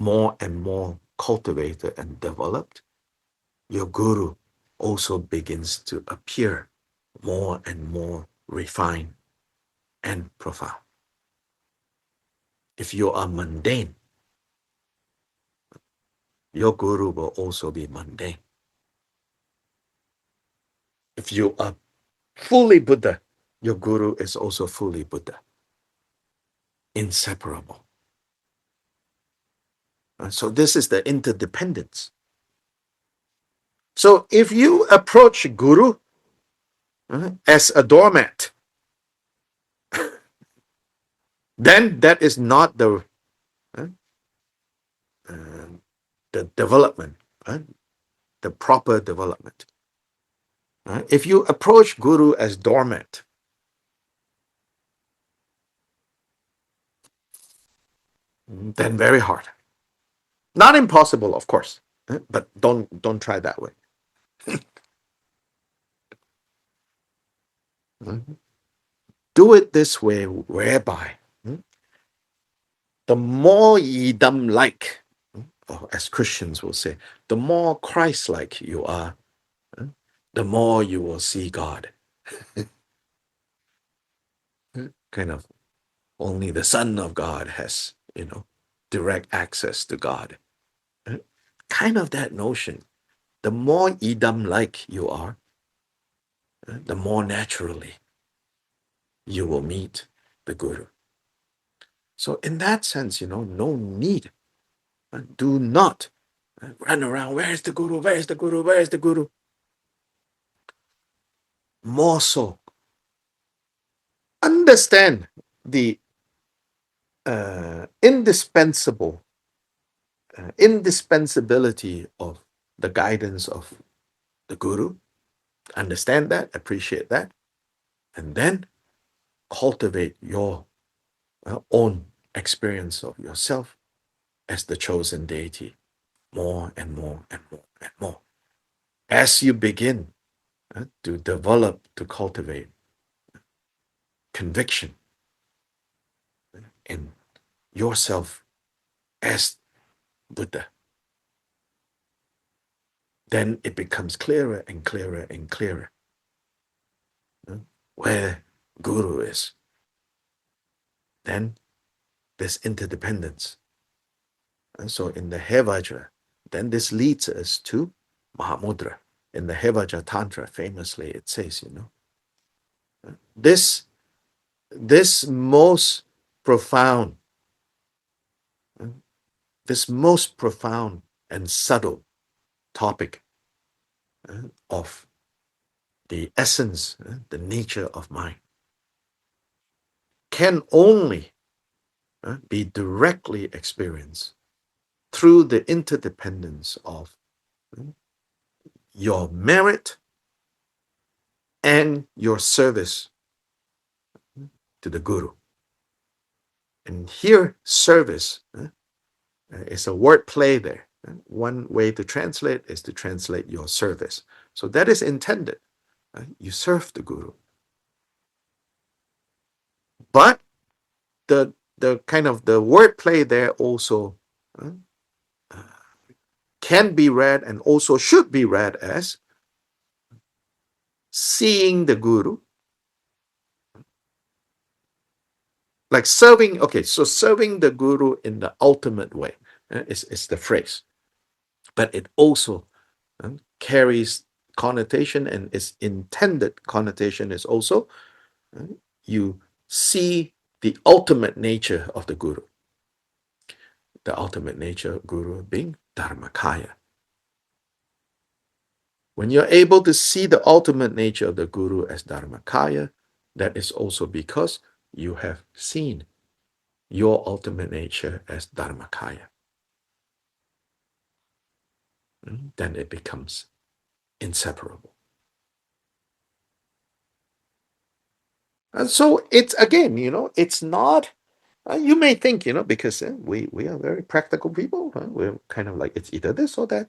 Speaker 1: more and more cultivated and developed, your Guru also begins to appear more and more refined and profound. If you are mundane, your Guru will also be mundane. If you are fully Buddha, your Guru is also fully Buddha. Inseparable. And so this is the interdependence. So if you approach Guru as a doormat, then that is not the development, the proper development. If you approach Guru as doormat, then very hard. Not impossible, of course, but don't try that way. Do it this way, whereby the more Yidam-like, or as Christians will say, the more Christ-like you are, the more you will see God. Kind of only the Son of God has, direct access to God. Kind of that notion. The more Idam-like you are, the more naturally you will meet the Guru. So in that sense, no need. Do not run around, where's the Guru, where's the Guru, where's the Guru? More so, understand the indispensability of the guidance of the Guru. Understand that, appreciate that, and then cultivate your own experience of yourself as the chosen deity more and more and more and more. As you begin to develop, to cultivate conviction in yourself as Buddha, then it becomes clearer and clearer and clearer where Guru is. Then there's interdependence. And so in the Hevajra, then this leads us to Mahamudra. In the Hevajra Tantra, famously, it says, this most profound, and subtle topic of the essence, the nature of mind, can only be directly experienced through the interdependence of your merit and your service to the Guru. And here, service is a word play there. One way to translate is to translate your service. So that is intended. You serve the Guru. But the kind of the word play there also can be read and also should be read as seeing the Guru, like serving. Okay, so serving the Guru in the ultimate way is the phrase, but it also carries connotation, and its intended connotation is also you see the ultimate nature of the Guru. The ultimate nature of Guru being Dharmakaya. When you're able to see the ultimate nature of the Guru as Dharmakaya, that is also because you have seen your ultimate nature as Dharmakaya. Then it becomes inseparable. And so it's again, it's not, you may think, because we are very practical people. We're kind of like, it's either this or that.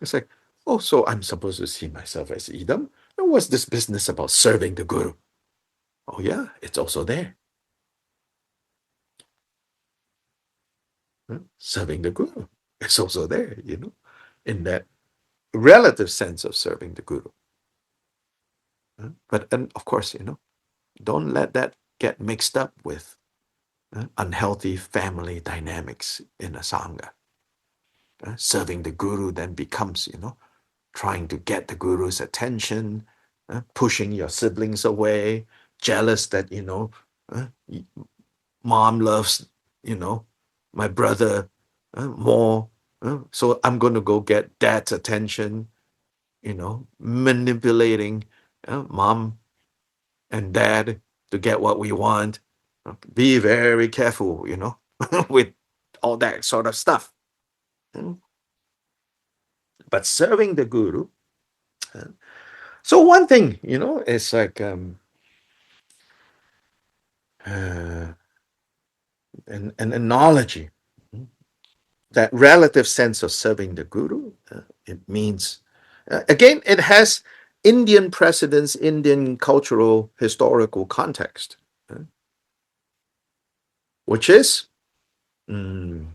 Speaker 1: It's like, oh, so I'm supposed to see myself as Idam? And what's this business about serving the Guru? Oh, yeah, it's also there. Serving the Guru. It's also there, in that relative sense of serving the Guru. But and of course, don't let that get mixed up with unhealthy family dynamics in a Sangha. Serving the Guru then becomes, trying to get the Guru's attention, pushing your siblings away, jealous that, mom loves, my brother more. So I'm going to go get dad's attention, manipulating mom and dad to get what we want. Be very careful, with all that sort of stuff. But serving the Guru. So one thing, is like an analogy. That relative sense of serving the Guru, it means, again, it has Indian precedence, Indian cultural, historical context, which is the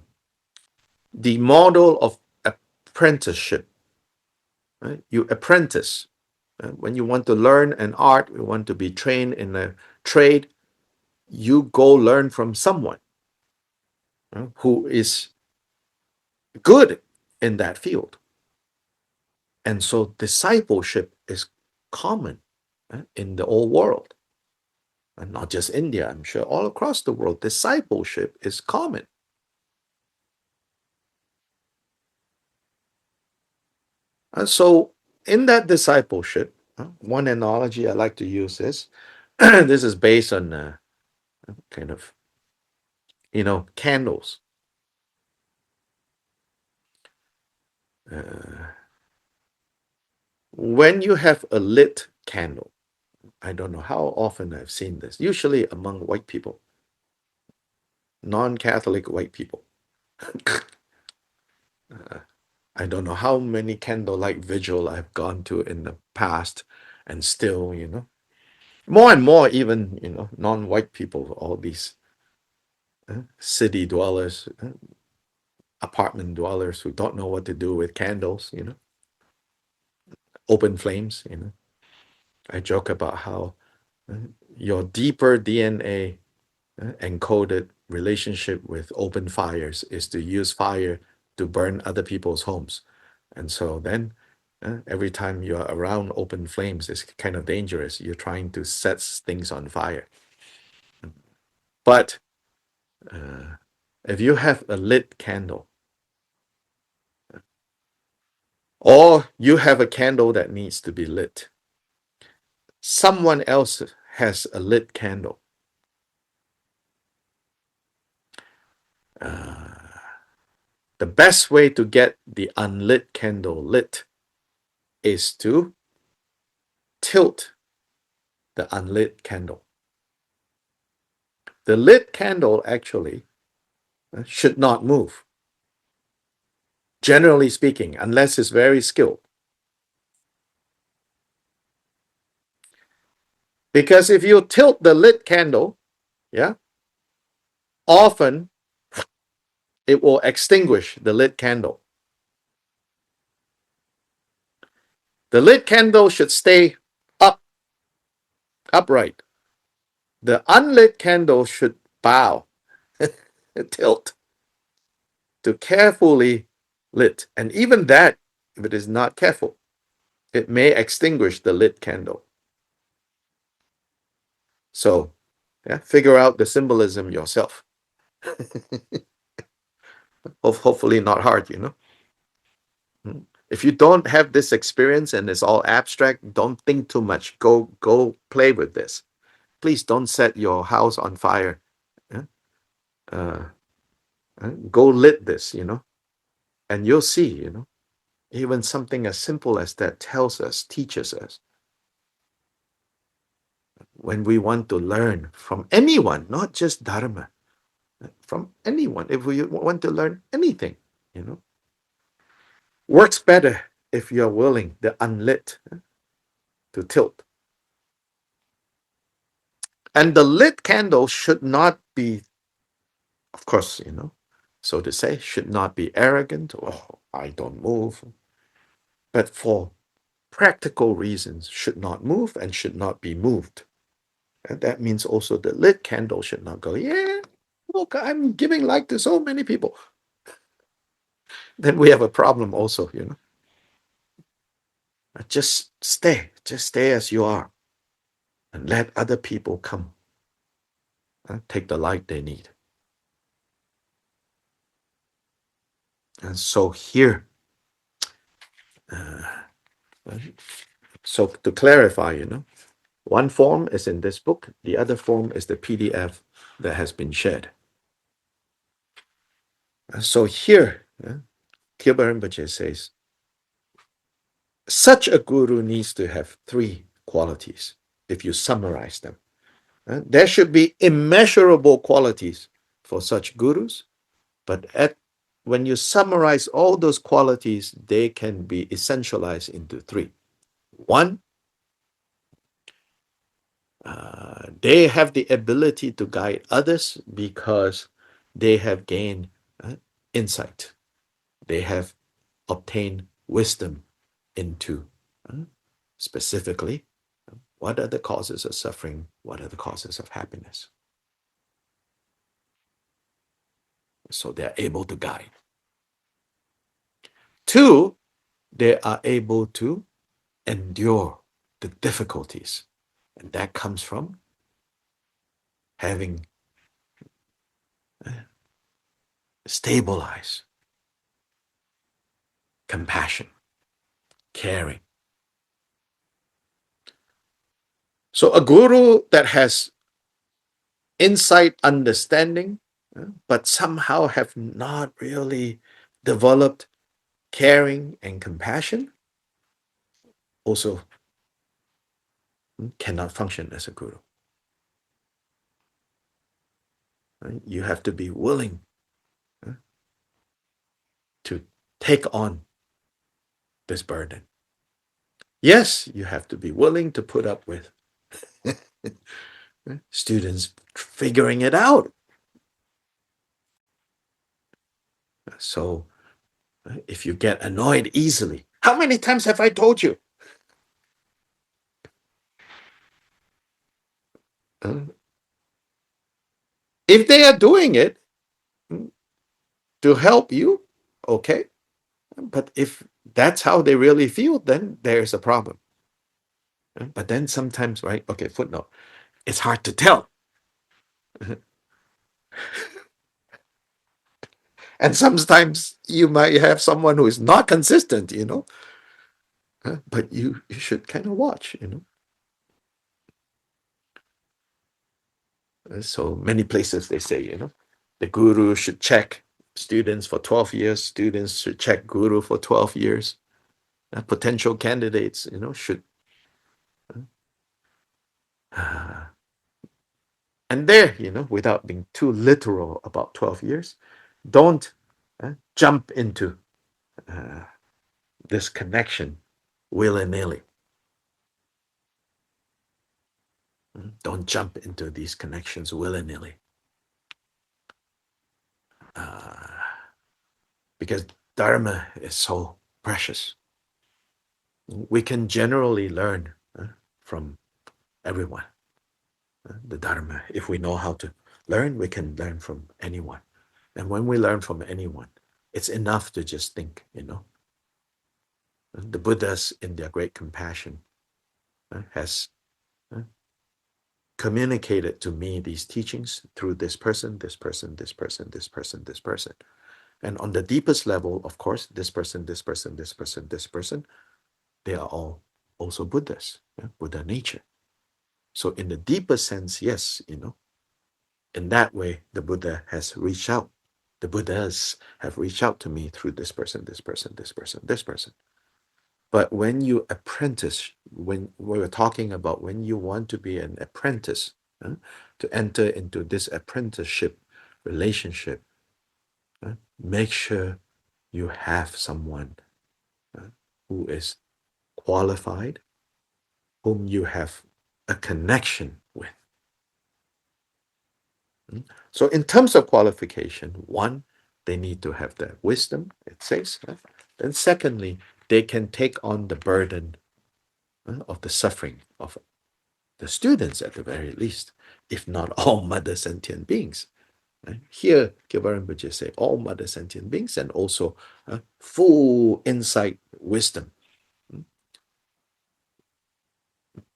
Speaker 1: model of apprenticeship. Right? You apprentice. When you want to learn an art, you want to be trained in a trade, you go learn from someone who is good in that field. And so discipleship is common in the old world. And not just India, I'm sure all across the world, discipleship is common. And so in that discipleship, one analogy I like to use is, this is based on kind of, candles. When you have a lit candle, I don't know how often I've seen this, usually among white people, non-Catholic white people. I don't know how many candlelight vigil I've gone to in the past, and still, more and more, even, non-white people, all these city dwellers, apartment dwellers who don't know what to do with candles, open flames, I joke about how your deeper DNA encoded relationship with open fires is to use fire to burn other people's homes. And so then every time you're around open flames, it's kind of dangerous. You're trying to set things on fire. But if you have a lit candle, or you have a candle that needs to be lit, someone else has a lit candle, the best way to get the unlit candle lit is to tilt the unlit candle. The lit candle actually should not move, generally speaking, unless it's very skilled. Because if you tilt the lit candle, yeah, often it will extinguish the lit candle. The lit candle should stay upright. The unlit candle should bow, tilt to carefully lit. And even that, if it is not careful, it may extinguish the lit candle. So, yeah, figure out the symbolism yourself. Hopefully not hard, you know. If you don't have this experience and it's all abstract, don't think too much. Go play with this. Please don't set your house on fire. Yeah? Uh, go lit this, you know, and you'll see, you know, even something as simple as that tells us, teaches us. When we want to learn from anyone, not just Dharma, from anyone, if we want to learn anything, you know, works better if you're willing, the unlit, to tilt. And the lit candle should not be, of course, you know, so to say, should not be arrogant. Oh, I don't move. But for practical reasons, should not move and should not be moved. And that means also the lit candle should not go, yeah, look, I'm giving light to so many people. Then we have a problem also, you know. Just stay as you are, and let other people come and take the light they need. And so here, so to clarify, you know, one form is in this book, the other form is the PDF that has been shared. And so here, Kyaba Rinpoche says, such a guru needs to have three qualities, if you summarize them. There should be immeasurable qualities for such gurus, but when you summarize all those qualities, they can be essentialized into three. One, they have the ability to guide others because they have gained insight. They have obtained wisdom into specifically what are the causes of suffering, what are the causes of happiness. So they're able to guide. Two, they are able to endure the difficulties. And that comes from having stabilized compassion, caring. So a guru that has insight, understanding, but somehow have not really developed caring and compassion, also cannot function as a guru. You have to be willing to take on this burden. Yes, you have to be willing to put up with students figuring it out. So if you get annoyed easily, how many times have I told you? If they are doing it to help you, okay. But if that's how they really feel, then there's a problem. But then sometimes, right? Okay, footnote. It's hard to tell. And sometimes you might have someone who is not consistent, you know. But you should kind of watch, you know. So many places they say, you know, the guru should check students for 12 years, students should check guru for 12 years. Potential candidates, should. And there, without being too literal about 12 years, don't jump into this connection willy-nilly. Don't jump into these connections willy-nilly. Because Dharma is so precious. We can generally learn from everyone. The Dharma, if we know how to learn, we can learn from anyone. And when we learn from anyone, it's enough to just think, The Buddhas, in their great compassion, has communicated to me these teachings through this person, this person, this person, this person, this person. And on the deepest level, of course, this person, this person, this person, this person, they are all also Buddhas, Buddha nature. So in the deeper sense, yes, in that way, the Buddha has reached out. The Buddhas have reached out to me through this person, this person, this person, this person. But when you apprentice, when we're talking about when you want to be an apprentice, to enter into this apprenticeship relationship, make sure you have someone who is qualified, whom you have a connection with. So in terms of qualification, one, they need to have the wisdom, it says. Then secondly, they can take on the burden of the suffering of the students at the very least, if not all mother sentient beings. Here, Gilbert Rinpoche say all mother sentient beings and also full insight wisdom.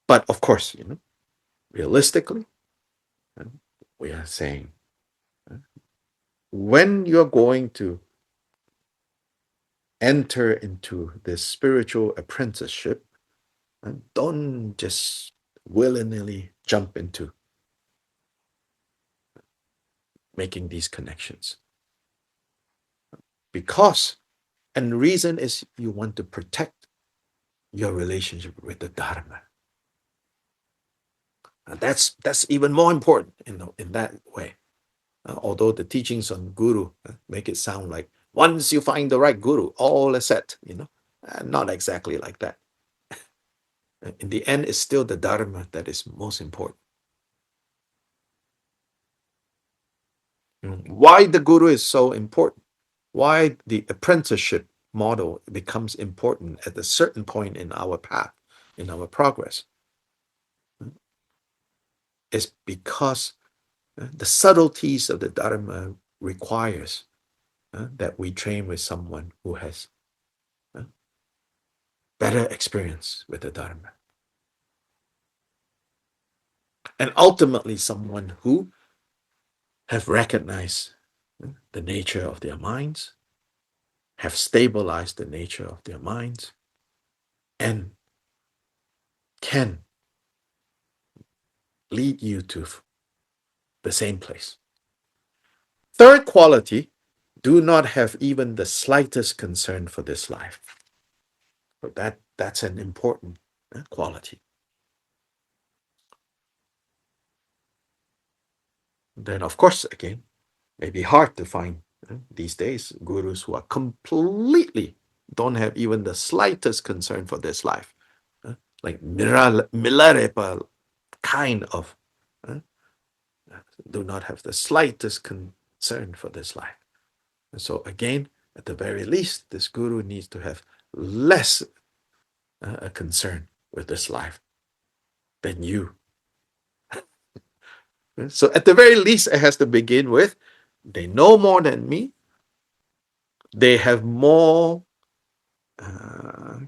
Speaker 1: But of course, realistically, we are saying when you're going to enter into this spiritual apprenticeship, don't just willy-nilly jump into making these connections. Because, and the reason is you want to protect your relationship with the Dharma. And that's even more important in that way. Although the teachings on Guru make it sound like once you find the right Guru, all is set, not exactly like that. In the end, it's still the Dharma that is most important. Why the Guru is so important? Why the apprenticeship model becomes important at a certain point in our path, in our progress, is because the subtleties of the Dharma requires that we train with someone who has better experience with the Dharma. And ultimately someone who have recognized the nature of their minds, have stabilized the nature of their minds, and can lead you to the same place. Third quality, do not have even the slightest concern for this life. So that's an important quality. Then, of course, again, may be hard to find these days gurus who are completely don't have even the slightest concern for this life, like Milarepa kind of do not have the slightest concern for this life. And so again, at the very least, this guru needs to have less a concern with this life than you. So at the very least, it has to begin with, they know more than me. They have more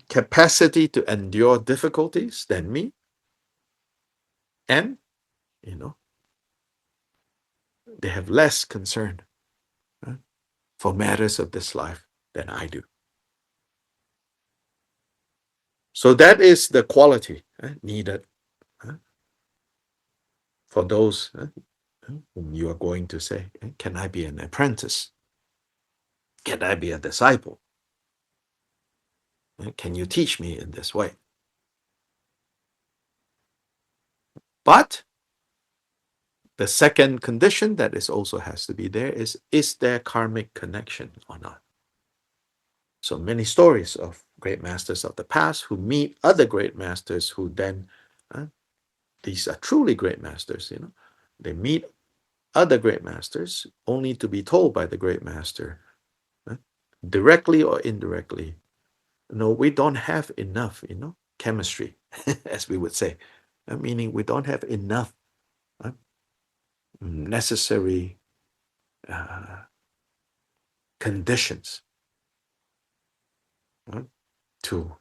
Speaker 1: capacity to endure difficulties than me. And, they have less concern for matters of this life than I do. So that is the quality needed for those whom you are going to say, can I be an apprentice? Can I be a disciple? Can you teach me in this way? But the second condition that is also has to be there is there karmic connection or not? So many stories of great masters of the past who meet other great masters who then, these are truly great masters, they meet other great masters only to be told by the great master, directly or indirectly, no, we don't have enough, chemistry, as we would say, meaning we don't have enough necessary uh, conditions to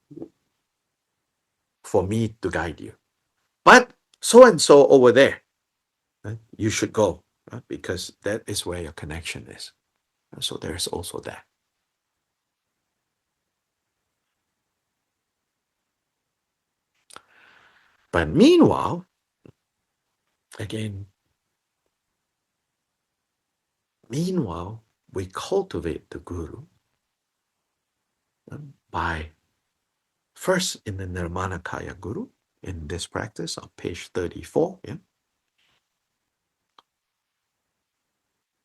Speaker 1: for me to guide you. But so and so over there, you should go, because that is where your connection is. So there's also that. But meanwhile, again, we cultivate the guru by first in the Nirmanakaya Guru, in this practice on page 34,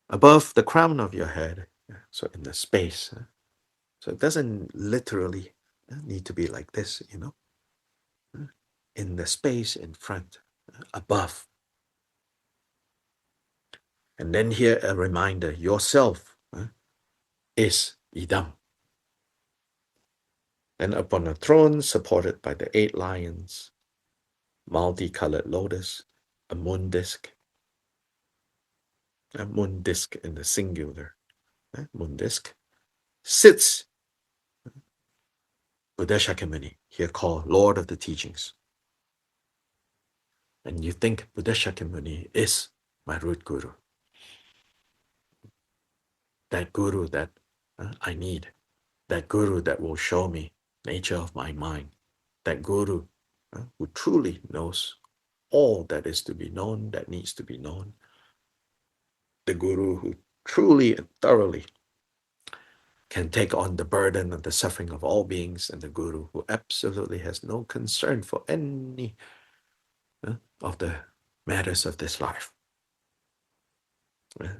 Speaker 1: above the crown of your head, so in the space. So it doesn't literally need to be like this, in the space in front, above. And then here a reminder, yourself is idam. And upon a throne supported by the 8 lions, multicolored lotus, a moon disk in the singular, moon disk, sits Buddha Shakyamuni, here called Lord of the Teachings. And you think Buddha Shakyamuni is my root guru, that guru that I need, that guru that will show me nature of my mind, that guru who truly knows all that is to be known, that needs to be known, the guru who truly and thoroughly can take on the burden of the suffering of all beings, and the guru who absolutely has no concern for any of the matters of this life.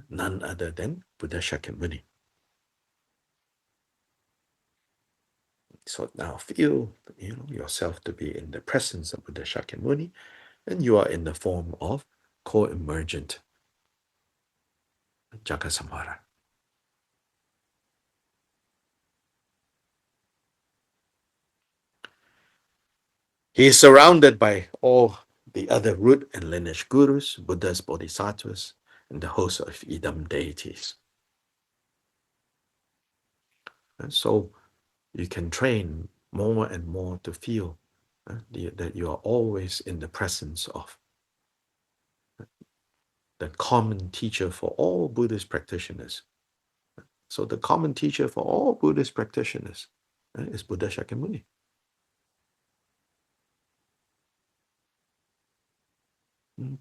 Speaker 1: None other than Buddha Shakyamuni. So now feel yourself to be in the presence of Buddha Shakyamuni, and you are in the form of co-emergent Jagasamvara. He is surrounded by all the other root and lineage gurus, Buddhas, bodhisattvas, and the host of Idam deities. And so you can train more and more to feel that you are always in the presence of the common teacher for all Buddhist practitioners. So the common teacher for all Buddhist practitioners is Buddha Shakyamuni.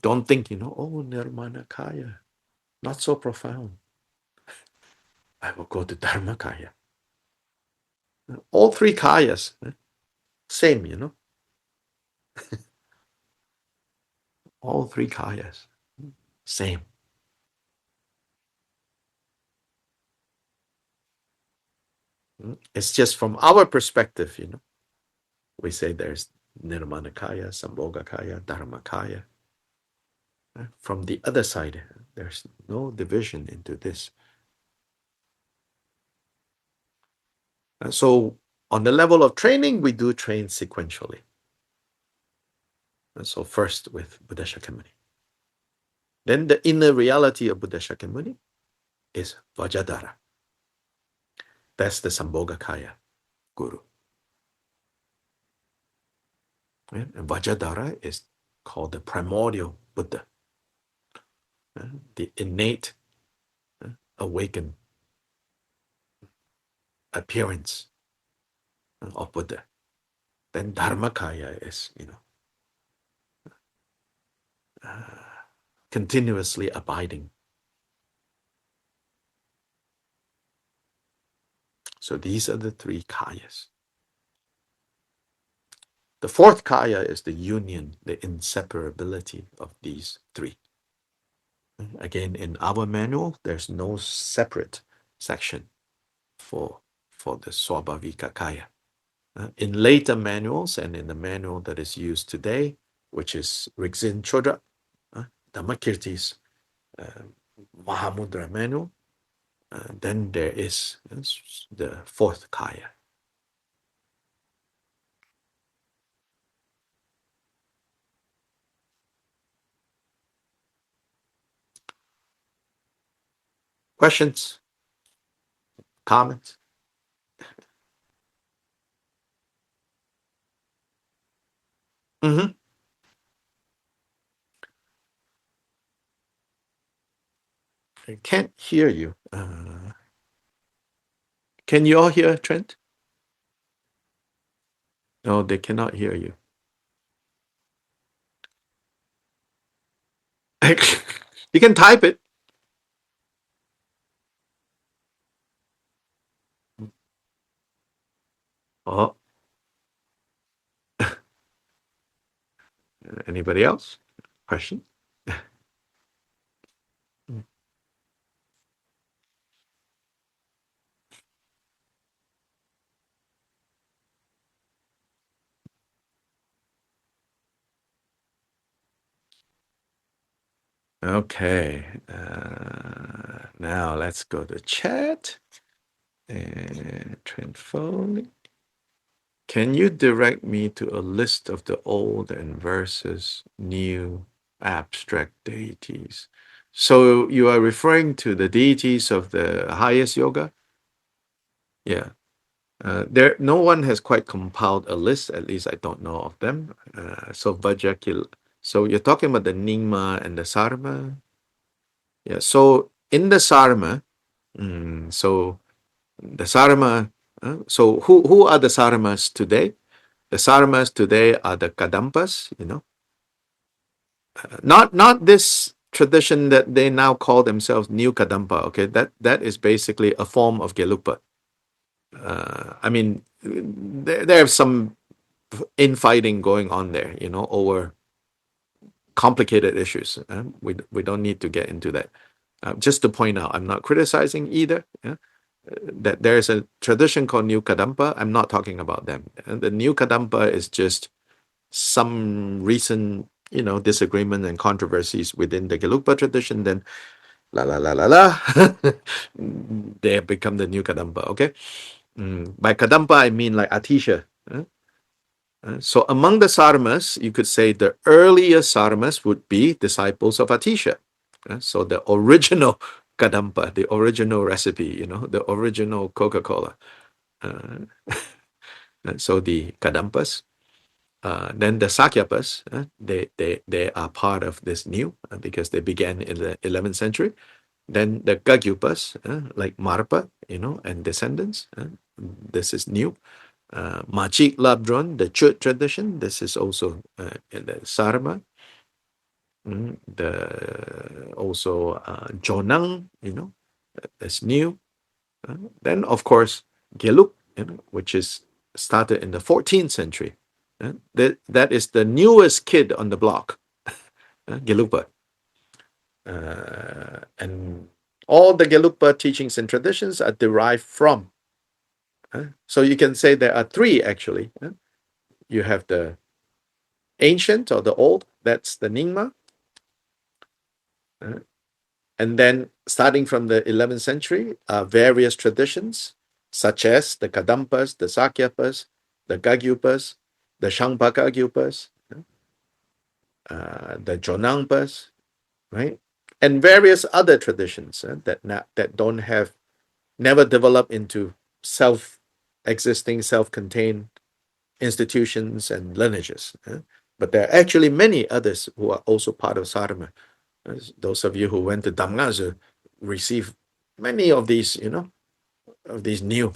Speaker 1: Don't think, oh, Nirmanakaya, not so profound. I will go to Dharmakaya. All 3 kayas, same, all 3 kayas, same. It's just from our perspective, we say there's Nirmanakaya, Sambhogakaya, Dharmakaya. From the other side, there's no division into this. So on the level of training, we do train sequentially. And so first with Buddha Shakyamuni. Then the inner reality of Buddha Shakyamuni is Vajradhara. That's the Sambhogakaya Guru. And Vajradhara is called the primordial Buddha, the innate awakened appearance of Buddha. Then Dharmakaya is, continuously abiding. So these are the three kayas. The fourth kaya is the union, the inseparability of these three. Again, in our manual, there's no separate section for the Swabhavika kaya. In later manuals and in the manual that is used today, which is Rigzin Chodra, Dhammakirti's Mahamudra manual, then there is the fourth kaya. Questions? Comments? Mm-hmm. I can't hear you. Can you all hear Trent? No, they cannot hear you. You can type it. Oh, anybody else? Question? Okay. Now let's go to chat. Trent Foley. Can you direct me to a list of the old and versus new abstract deities? So you are referring to the deities of the highest yoga? Yeah. There, no one has quite compiled a list. At least I don't know of them. So Vajakil. So you're talking about the Nyingma and the Sarma. Yeah. So in the Sarma, so the Sarma. So who are the Sarmas today? The Sarmas today are the Kadampas. Not this tradition that they now call themselves New Kadampa. Okay, that is basically a form of Gelugpa. I mean, there's some infighting going on there, over complicated issues. We don't need to get into that. Just to point out, I'm not criticizing either. That there's a tradition called New Kadampa. I'm not talking about them. The New Kadampa is just some recent, disagreement and controversies within the Gelugpa tradition. Then la la la la la, they have become the New Kadampa. Okay, by Kadampa I mean like Atisha. So among the Sarmas, you could say the earlier Sarmas would be disciples of Atisha. So the original Kadampa, the original recipe, the original Coca-Cola. Uh, so the Kadampas. Then the Sakyapas, they are part of this new because they began in the 11th century. Then the Gagyupas, like Marpa, and descendants. This is new. Machik Labdron, the Chut tradition. This is also in the Sarma. The also Jonang, that's new. Then of course Gelug, which is started in the 14th century. That is the newest kid on the block, Gelugpa. And all the Gelugpa teachings and traditions are derived from. So you can say there are three actually. You have the ancient or the old, that's the Nyingma. And then starting from the 11th century, various traditions such as the Kadampas, the Sakyapas, the Gagyupas, the Shangpakagyupas, the Jonangpas, right? And various other traditions that don't have, never develop into self-existing, self-contained institutions and lineages. But there are actually many others who are also part of Sarma. Those of you who went to Damgazu receive many of these, of these new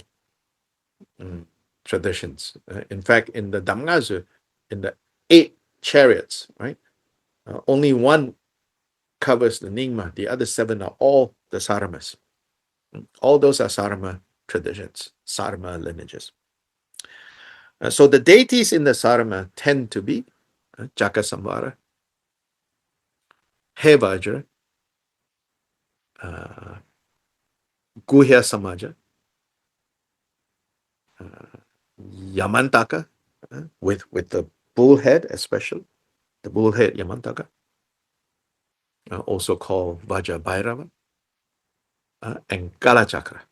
Speaker 1: traditions. In fact, in the Damgazu, in the 8 chariots, right? Only one covers the Nyingma. The other 7 are all the Saramas. All those are Sarama traditions, Sarma lineages. So the deities in the Sarma tend to be Jakasamvara, Hevajra, Guhya Samaja, Yamantaka, with the bullhead especially, the bullhead Yamantaka, also called Vaja Bhairava, and Kalachakra.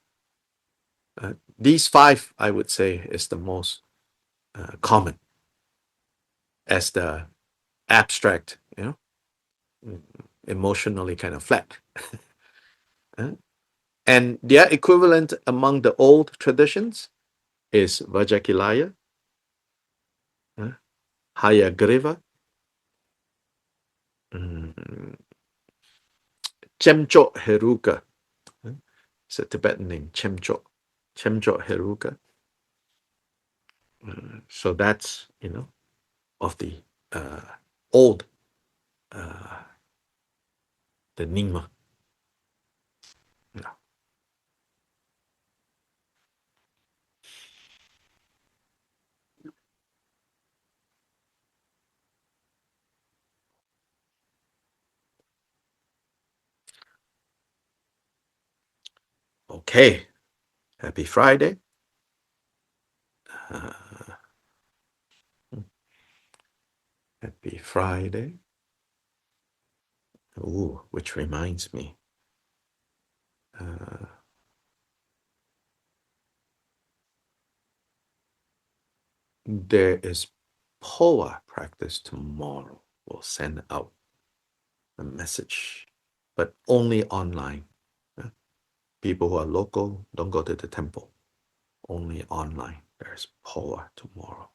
Speaker 1: These five, I would say, is the most common as the abstract, emotionally kind of flat. And their equivalent among the old traditions is Vajakilaya, Hayagriva, Chemcho Heruka. It's a Tibetan name, Chemcho Heruka. So that's, of the old, the Nyingma. Yeah. Okay. Happy Friday. Happy Friday. Ooh, which reminds me. There is POA practice tomorrow. We'll send out a message, but only online. People who are local, don't go to the temple. Only online. There's POA tomorrow.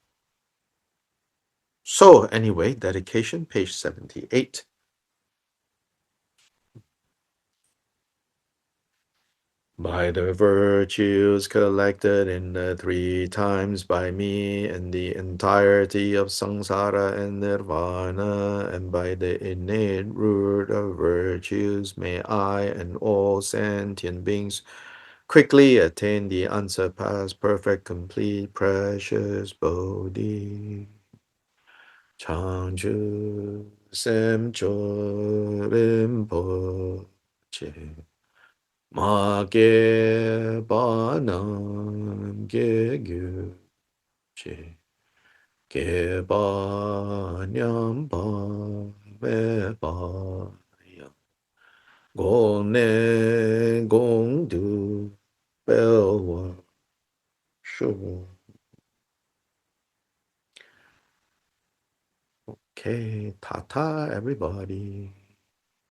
Speaker 1: So anyway, dedication, page 78. By the virtues collected in the three times by me and the entirety of samsara and nirvana, and by the innate root of virtues, may I and all sentient beings quickly attain the unsurpassed, perfect, complete, precious Bodhi. Changchu Sem Rinpoche. Ma ge ba nam ge gyu che ge ba nyam ba me ba ya go ne gong du bel wa shu. Okay, ta ta everybody.